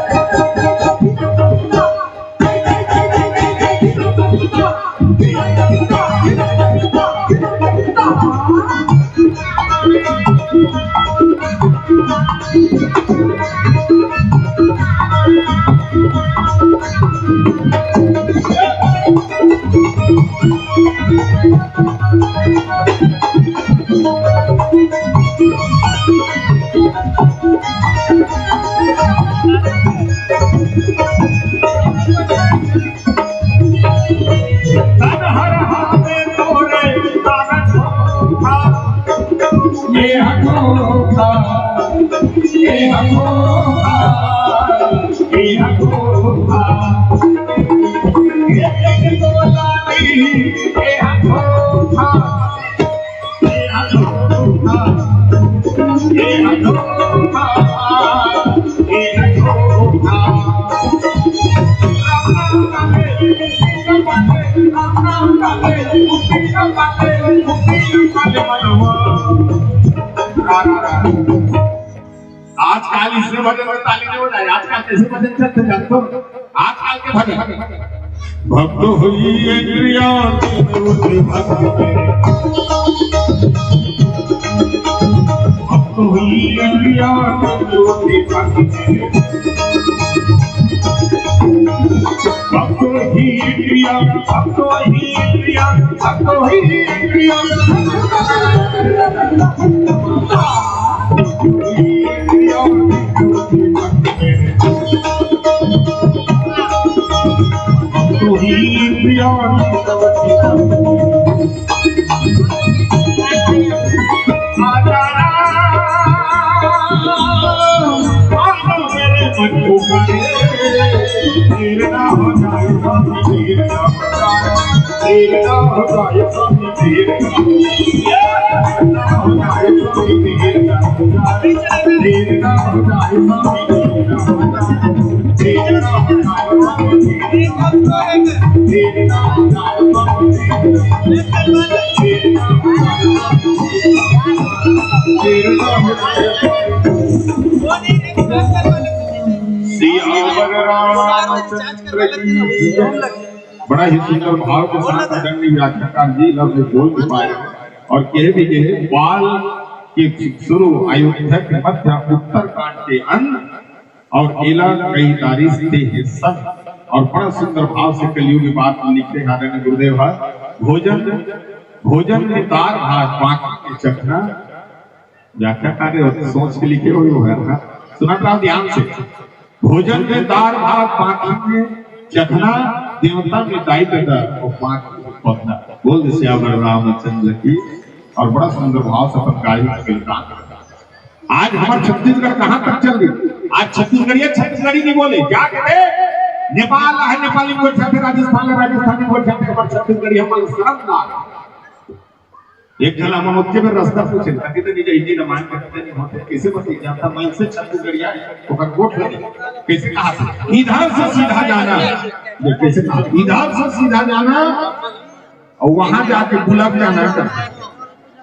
आजकल इसमें भजन में ताली नहीं बजाए आजकल कैसे भजन चलते जानते हो आजकल के भजन भक्त हुई इंद्रिया भक्त हुई इंद्रिया भक्त ही इंद्रिया बड़ा ही सुंदर भाव के साथ आदरणीय व्याख्याकार जी लफ्ज बोल के पाए और कह भी गए बाल के शुरू अयोध्या के मध्य उत्तर कांड के अंत और एला कई तारीख थे हिस्सा और बड़ा सुंदर भाव से कलयुग की बात लिखते आदरणीय गुरुदेव भोजन भोजन में दार भात बाकी के चखना व्याख्याकार सोच के लिखे हुए हो है सुना था ध्यान से भोजन में दार भात बाकी में चखना देवता में दायित्व और बाकी पौधना बोल दे श्यावर रामचंद्र की और बड़ा सुंदर भाव से अपन गाड़ी खेलता आज हमारे छत्तीसगढ़ कहां तक चल गई आज छत्तीसगढ़ी नहीं बोले क्या कहते नेपाल है नेपाली बोल सकते राजस्थान है राजस्थानी बोल सकते हमारे छत्तीसगढ़ी हमारे शर्मनाक एक जन हम मुख्य में रास्ता पूछे ताकि तो निजे हिंदी न मान करते नहीं होते कैसे बता जाता मैं से छत्तीसगढ़िया ओकर वोट लगे कैसे कहा इधर से सीधा जाना ये कैसे कहा इधर से सीधा जाना और वहां जाके बुलक जाना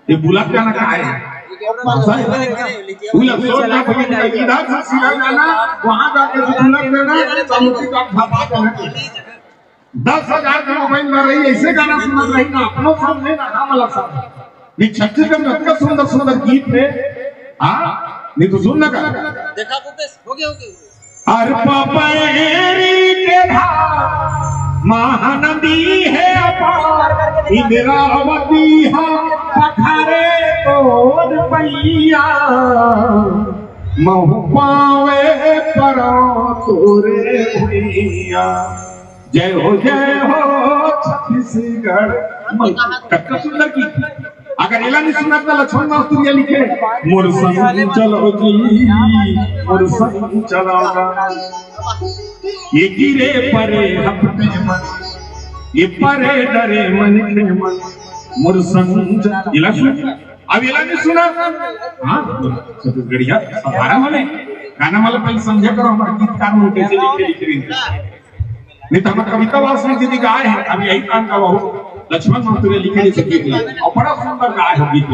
ये बुलक जाना कहा है बुलक सोचना पड़ेगा इधर से सीधा जाना वहां जाके बुलक जाना समुद्री का भापा जाना 10,000 का मोबाइल ना रही ऐसे गाना सुना रही ना अपनों सामने ना नाम अलग सामने ये छत्तीसगढ़ में इतना सुंदर सुंदर गीत है हाँ नहीं तो सुनना का देखा तो हो गया हर पपैरी के धार महानदी है अपार इंद्रावती है पठारे तोड़ पैया महु पावे परो तोरे भैया जय हो छत्तीसगढ़ कतना सुंदर की अगर एला नहीं सुना तो लक्ष्मण मास्टर ये लिखे मोर संग चलो जी मोर संग चलोगा ये गिरे परे हफ्ते मन ये परे डरे मन के मन मोर संग एला सुन अब एला नहीं सुना हाँ छत्तीसगढ़िया सहारा वाले गाना वाला पहले समझा करो हमारे गीतकार में कैसे लिखे नहीं तो हमारे कविता वासनी दीदी गाय है अब यही काम का बहु लक्ष्मण माथुर ने लिखे नहीं गीत और बड़ा सुंदर गाय है गीत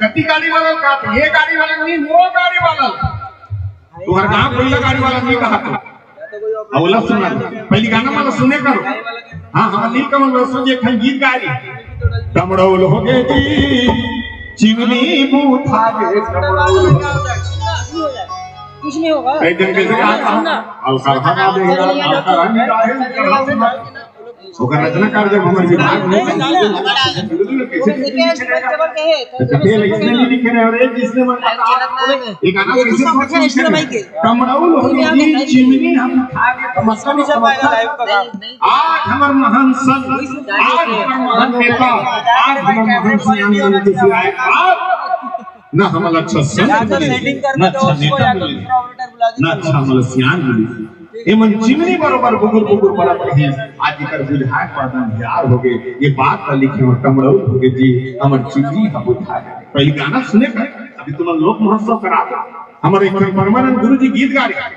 कति गाड़ी वाला का ये गाड़ी वाला नहीं वो गाड़ी वाला तुम्हारे गांव कोई गाड़ी वाला नहीं कहा था अवला सुना पहली गाना वाला सुने करो हाँ हाँ नीलकमल रसों ये खन गीत गाड़ी कमड़ौल हो गए जी चिमनी बूथा गे कमड़ौल कुछ नहीं होगा दिन कैसे कहा अलकार हटा देगा अलकार नहीं ओकर रचनाकार जब हमर विभाग में कैसे लिखे रहे और जिसने एक गाना कैसे कमड़ौल हो गई चिमनी हम खा के मस्का समझता आज हमर महान संत आज हमर महान नेता आज हमर महान सियान के आए ना हम अच्छा संत ना अच्छा नेता ना अच्छा हमर सियान मिली एमन चिमनी बरोबर बुगुर बुगुर बराबर है आज कर बुझाए पादन यार हो गए ये बात का लिखे और कमड़ौल हो गए जी हमर चिमनी हम बुझा पहले गाना सुने अभी तुम लोक महोत्सव करा हमारे एक परमानंद गुरु जी गीत गा रहे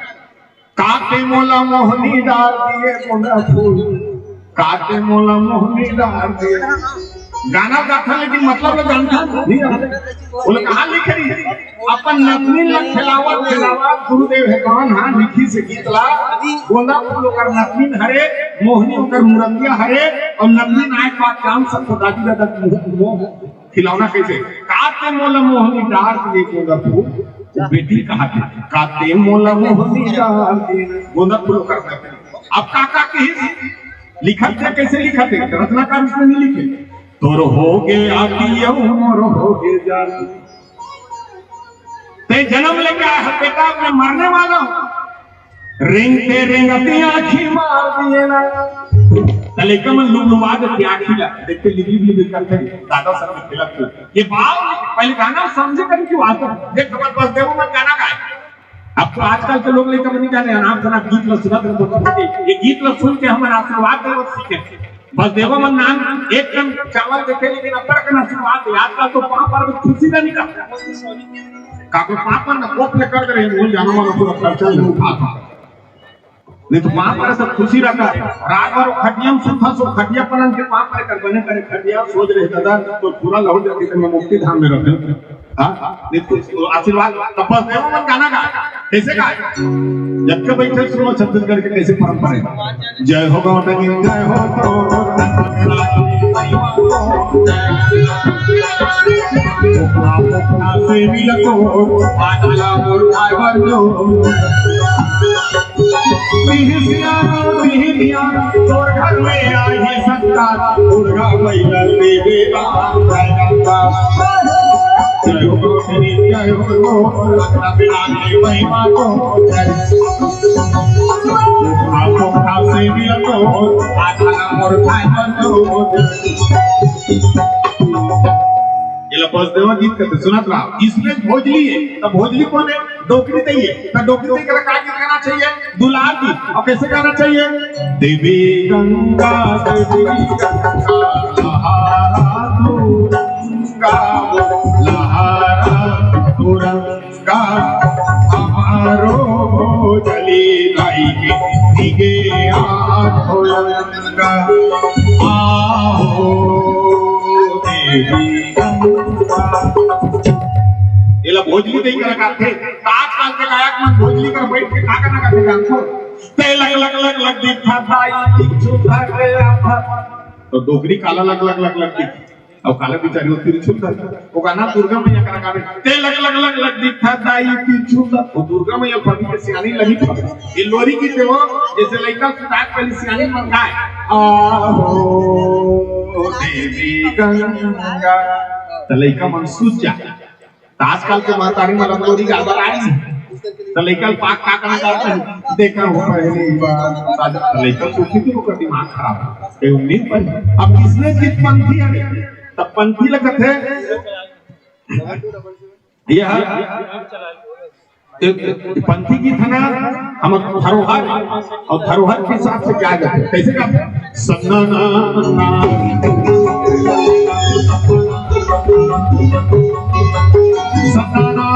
काटे मोला मोहनी डाल दिए मोला फूल काटे मोला मोहनी डाल दिए गाना गाथा लेकिन मतलब लोग जानता नहीं बोले कहां लिख रही है अपन नतनी लग खिलावा गुरुदेव है कौन हां लिखी से गीत ला गोंदा फूल कर नतनी हरे मोहनी कर मुरतिया हरे और नतनी नायक का काम सब को दादी दादा मोह खिलौना कैसे काटे मोला मोहनी डाल दिए गोंदा फूल बेटी कहा काटे मोला मोहनी डाल दिए गोंदा फूल कर अब काका की लिखत थे कैसे लिखत थे, रचनाकार उसमें नहीं लिखे। तोर हो गया कि मोर हो गए जान, ते जन्म लेके आया है बेटा, मैं मरने वाला हूं, रेंगते रेंगते आंखी मार दिए ना, तले कमल लुबलुबा के आंखी ला देखते लिबली लिबली करते दादा सर में खिलत ये बाव पहले गाना समझे कर क्यों आता देख खबर बस देवो मत गाना गाए। अब तो आजकल के लोग लेकर नहीं जाने अनाप शनाप गीत लो सुनत रहो, ये गीत लो सुन के हमारा आशीर्वाद देवो सीखे, बस देवो मन नाम एक कम चावल देखे लेकिन अपर का आशीर्वाद दे। आजकल तो पाप पर खुशी ना निकलता काको पाप पर ना कोप ले कर रहे भूल जाना वाला पूरा खर्चा नहीं उठा नहीं तो वहां पर सब खुशी रखा रात और खटिया सुथा सो खटिया पलन के वहां पर कर बने करे खटिया सोच रहे दादा तो पूरा लौट जाती तो मैं मुक्ति धाम में रखे। हां नहीं तो आशीर्वाद तपस देवो मन गाना गा कैसे गा जब के बैठे सुनो छत्तीसगढ़ के कैसे परंपरा है। जय हो गौतमी जय हो से मिलको पागला मोर ड्राइवर जो तोर घर में आई है सत्ता दुर्गा मैया देवी जय हो तेरी जय हो लगना बिना के महिमा को आपको खासे भी तो आधा मोर भाई ये लपस देवा गीत करते सुनत रहा। इसमें भोजली है तब भोजली कौन है, डोकरी दई है तब डोकरी दई का क्या गीत गाना चाहिए, दुलार गीत। और कैसे गाना चाहिए, देवी गंगा देवी गंगा लहारा दुर्गा लहारा दुर्गा हमारो भोजली भाई के दिगे आठ होगा आओ देवी ये लो भोजली नहीं कर रखा थे ताक काल के गायक मन भोजली कर बैठ के का करना करते जानतो ते लग लग लग लग दिखा दाई छुपा गया तो डोगरी काला लग लग लग लग दिख और काला बेचारी होती छुपा वो गाना दुर्गा मैया का गावे ते लग लग लग लग दिखा दाई छुपा वो दुर्गा मैया पति के सियानी लगी ये लोरी की देवो जैसे लइका सुताक पहले सियानी मन गाए आहो देवी गंगा तो लइका मन सूझ जाए। आजकल के महतारी में लंगोरी गाबर आई तो लेकर पाक का करना चाहते हैं देखा हो पहली बार साजा लेकर सुखी तो कर दिमाग खराब है उम्मीद पर अब किसने किस पंथी है तब पंथी लगत है यह पंथी की थना हम धरोहर और धरोहर के हिसाब से क्या करते हैं कैसे करते हैं संगना सताना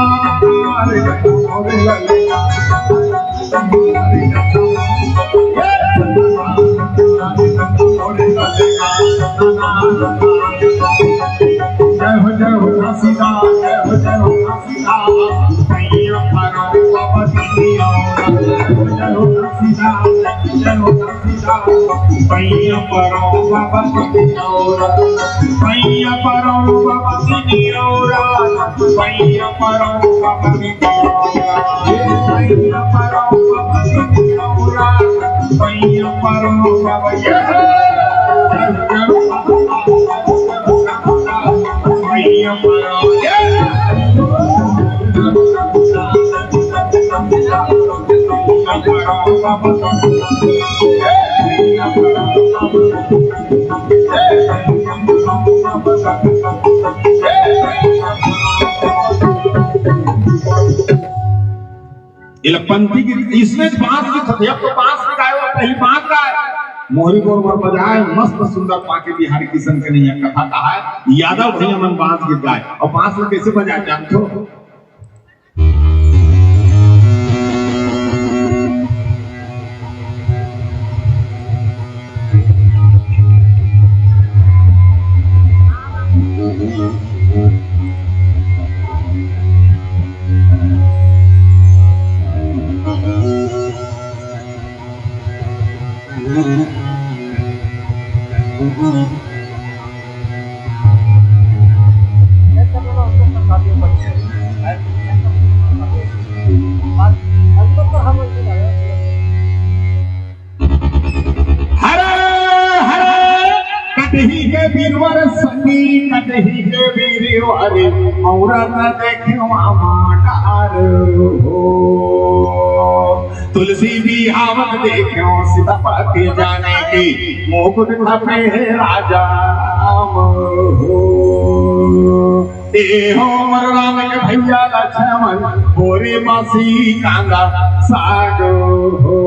जय हो हसीना जय हो हसीना भैया परो बाबा दिया जय हो हसीना भैया परो बाबा दिया भैया परो बाबा दिया भैया परो बाबा दिया भैया परो बाबा दिया भैया परो बाबा पंथी की इसमें बांस की थी अब तो बांस में गायो पहली बांस गाय मोहरी गोर पर बजाए मस्त सुंदर पाके बिहारी किशन के नहीं कथा कहा है यादव भैया मन बांस गीत गाए और बांस में कैसे बजाए जानते हो हरे कटही के वीरवर संगी कटही के वीरवर औरत देखो आमाटार हो तुलसी भी आवत देखो सीता के जाने की मुकुट खपे राजा हो ए हो मर राम के भैया लक्ष्मण भोरे बासी कांगा साग हो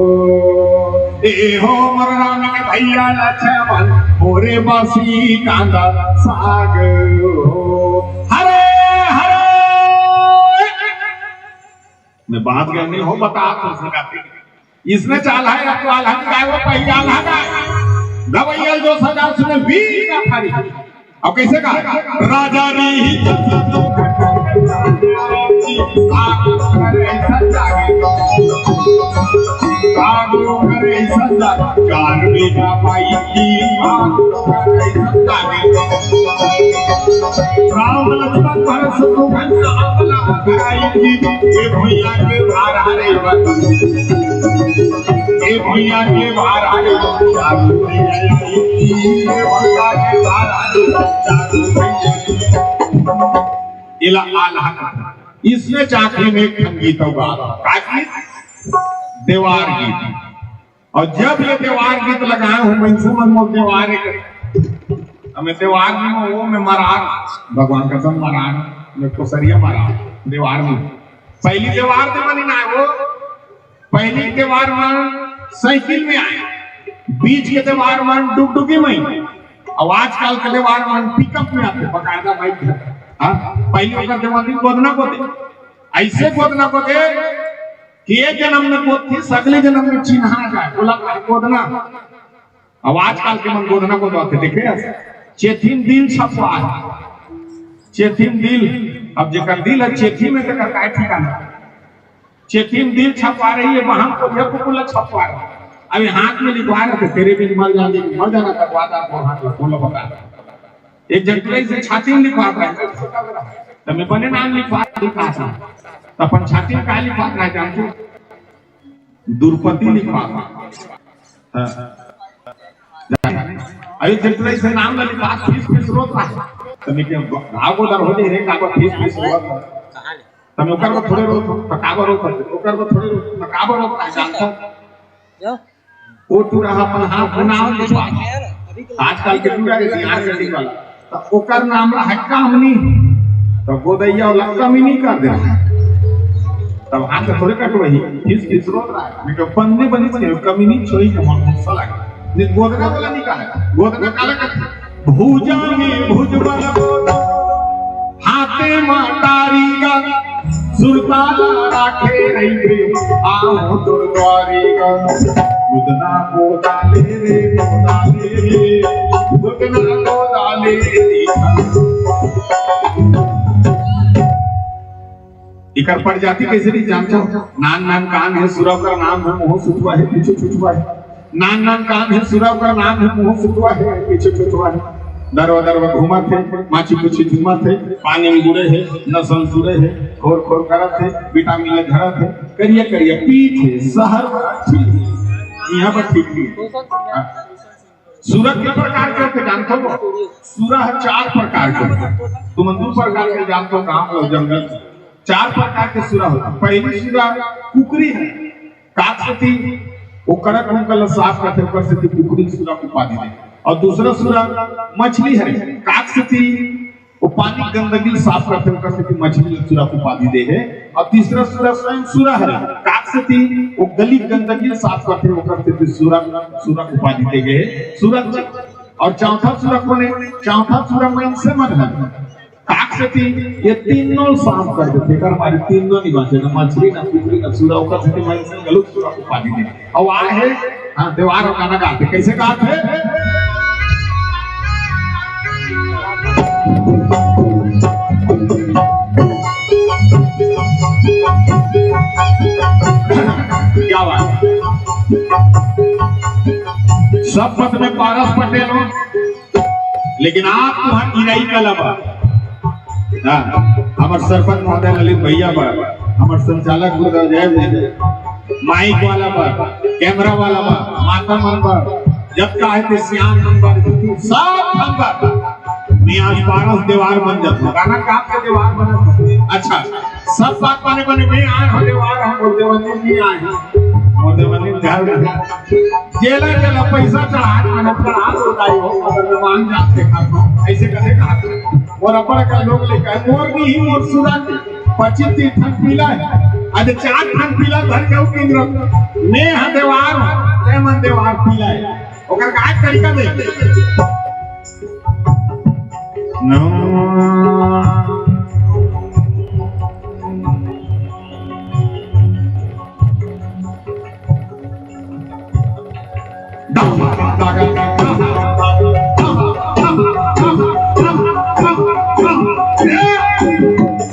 ए हो मर राम के भैया लक्ष्मण भोरे बासी कांगा साग हो हरे हरे मैं बात करनी हो बता तो सका इसने चाला है अब तो आल्हा का वो पहिया आल्हा का गवैया जो सजा उसने वीर का थारी अब कैसे कहा राजा री राम लक्ष्मण भरत शत्रुघ्न अबला कराई ये भैया के भार हारे ये भैया के भार हारे इला आल्हा इसने चाकरी में एक गीत होगा देवार गीत और जब ये देवार गीत लगाए हूं मैं सुमन देवार हमें देवार में वो में मरार भगवान का सब मरार मैं तो सरिया मरार देवार में पहली देवार दे मनी ना वो पहली देवार में साइकिल में आए बीच के देवार में डुगडुगी में और आजकल के देवार में पिकअप में आते बकायदा बाइक हां पहले ओकर देवार गोदना को दे ऐसे गोदना को दे कि ये जन्म में गोद थी अगले जन्म में चिन्हा जाए बोला गोदना अब आजकल के मन गोदना को दे देखे चेथिन दिल छपवा चेथिन दिल अब जेकर दिल है चेथी में तेकर काय ठिकाना चेथिन दिल छपवा रही है वहां को ये कुकुला छपवा रहा अभी हाथ में लिखवा रहे थे तेरे भी मर जाना का वादा को हाथ में बोलो बता एक जगह से छाती में लिखवा रहा है तो मैं बने नाम लिखवा था अपन छाती में काय लिखवा रहा है जानते दुर्पति लिखवा हां अरे जगह से नाम वाली बात फीस रोक रहा है तो मैं क्या भागोदर हो जाए का फीस रोक तुम ओकर को थोड़े रोक काबर रोक ओकर को थोड़े रोक काबर रोक जानता जो ओ तू रहा अपन हाथ बनाओ लिखवा आजकल के पूरा के यार सेटिंग वाला तो ओकर नाम रहा हक्का हमनी तो गोदैया और लक्का में नहीं कर दे तब हाथ से थोड़े कट वही फीस रोक रहा है मैं तो बंदे बनी से कमी नहीं छोड़ी के मन गुस्सा लगा ने गोदना वाला नहीं कहा गोदना काला का भुजा में भुज वाला गोदा हाथे मातारी का सुरताला राखे रही आओ दुर्द्वारी का गोदना गोदा ले गोदना गोदा ले इकर पड़ जाती कैसे नहीं जानता नान नान कान है सुरव का नाम है मोह सुतवा है पीछे छुटवा है नान नान कान है सुरव का नाम है मोह सुतवा है पीछे छुटवा है दरवा दरवा घुमा थे माची कुछ घुमा थे पानी में गुड़े है नसल सुरे है खोर खोर करत है विटामिन ले धरत है करिया करिया पीछे शहर यहाँ पर ठीक नहीं सूरत के प्रकार के होते जानते हो सूरह है 4 प्रकार के तुम 2 प्रकार के जानते हो गांव और जंगल 4 प्रकार के सूरह होता पहली सूरह कुकरी है काकसती वो कड़क मुकल साफ करते ऊपर से कुकरी सूरह उपाधि दे और दूसरा सूरह मछली है काकसती वो पानी गंदगी साफ करते ऊपर से मछली सूरह उपाधि दे है और तीसरा सूरह स्वयं सूरह है काकसती वो गली गंदगी साफ करते ऊपर से सूरह उपाधि दे गए सूरह और चौथा सूरह कौन है चौथा सूरह में से मन है काकसती ये तीनों साफ कर देते अगर हमारी तीनों नहीं बचे ना मछली ना कुकरी ना सूरह का से मन से गलत सूरह उपाधि दे और आ है हां देवार गाना गाते कैसे गाते क्या बात सब पद में पारस पटेल हो लेकिन आप तो हम इनाई कलबा हमारे सरपंच महोदय ललित भैया पर हमारे संचालक गुरुदेव जय माइक वाला पर कैमरा वाला पर माता मन पर जब चाहे थे श्याम नंबर सब नंबर मैं आज 12 दीवार बन जाता गाना का आपका दीवार बना। अच्छा सब बात माने बने मैं आए हो दीवार हम बोल देवनी नहीं आए हैं और देवनी घर जेला जेला पैसा चढ़ा मैंने चढ़ा दो दाई हो अगर मान जाते खातो ऐसे कहे कहा और अपन का लोग लेकर मोर भी ही मोर सुरा के 25 तीर्थन पीला है आज 4 ठन पीला धर के उकिन रख मैं हा दीवार ते मन दीवार पीला है ओकर का तरीका दे No.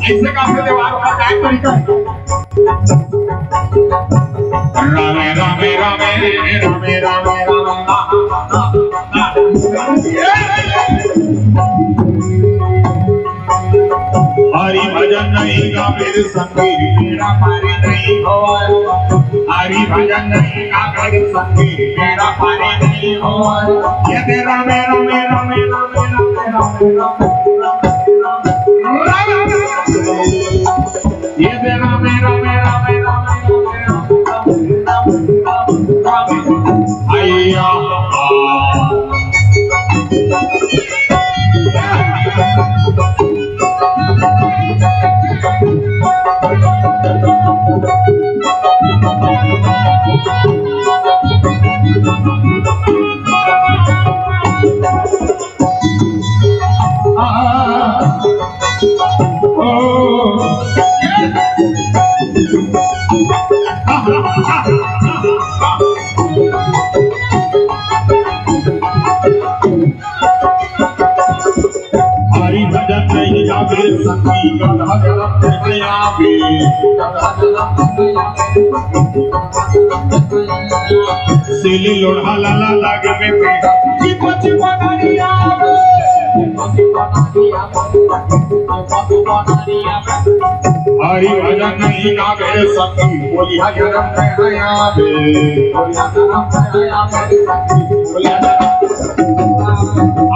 ऐसे काफी दीवार का क्या तरीका है? रामे रामे रामे रामे रामे हरि भजन नहीं गा मेरे संगी मेरा पारी नहीं होवा हरि भजन नहीं गा मेरे संगी मेरा पारी नहीं होवा ये तेरा मेरा मेरा मेरा मेरा मेरा ये तेरा मेरा मेरा मेरा आया हरि भजन नहीं जावे संगी गधा जलम आवे सिली लोढ़ा लाला लागे में पेड़ा चिपो चिपो नारी आवे हरि भजन नहीं गावे संगी बोलिया जन्म नहीं आवे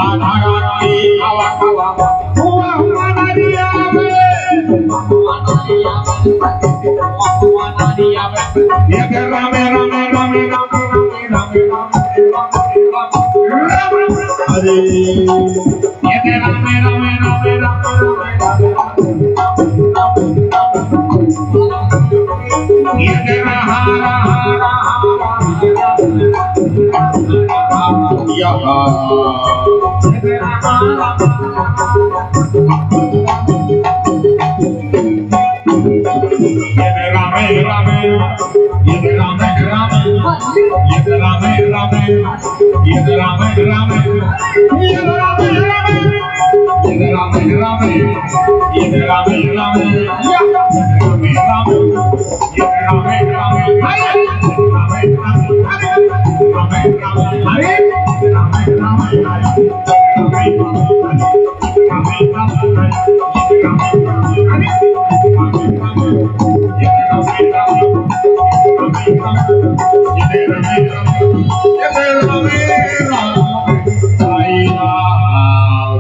आधा रानी हवा हवा हुआ हुआ नारी आवे ये रामे रामे रामे रामे रामे अरे ये रामे रामे रामे रामे ये हारा हारा या रामे रामे ये रामे रामे ये रामे रामे ये रामे रामे ये रामे रामे ये रामे रामे ये रामे रामे ये रामे रामे ये रामे रामे रामे रामे रामे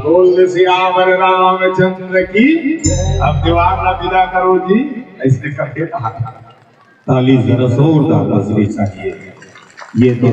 बोल सियावर रामचंद्र की। अब दीवार ना विदा करो जी ऐसे करके कहा ताली जरा जोरदार बजनी चाहिए ये तो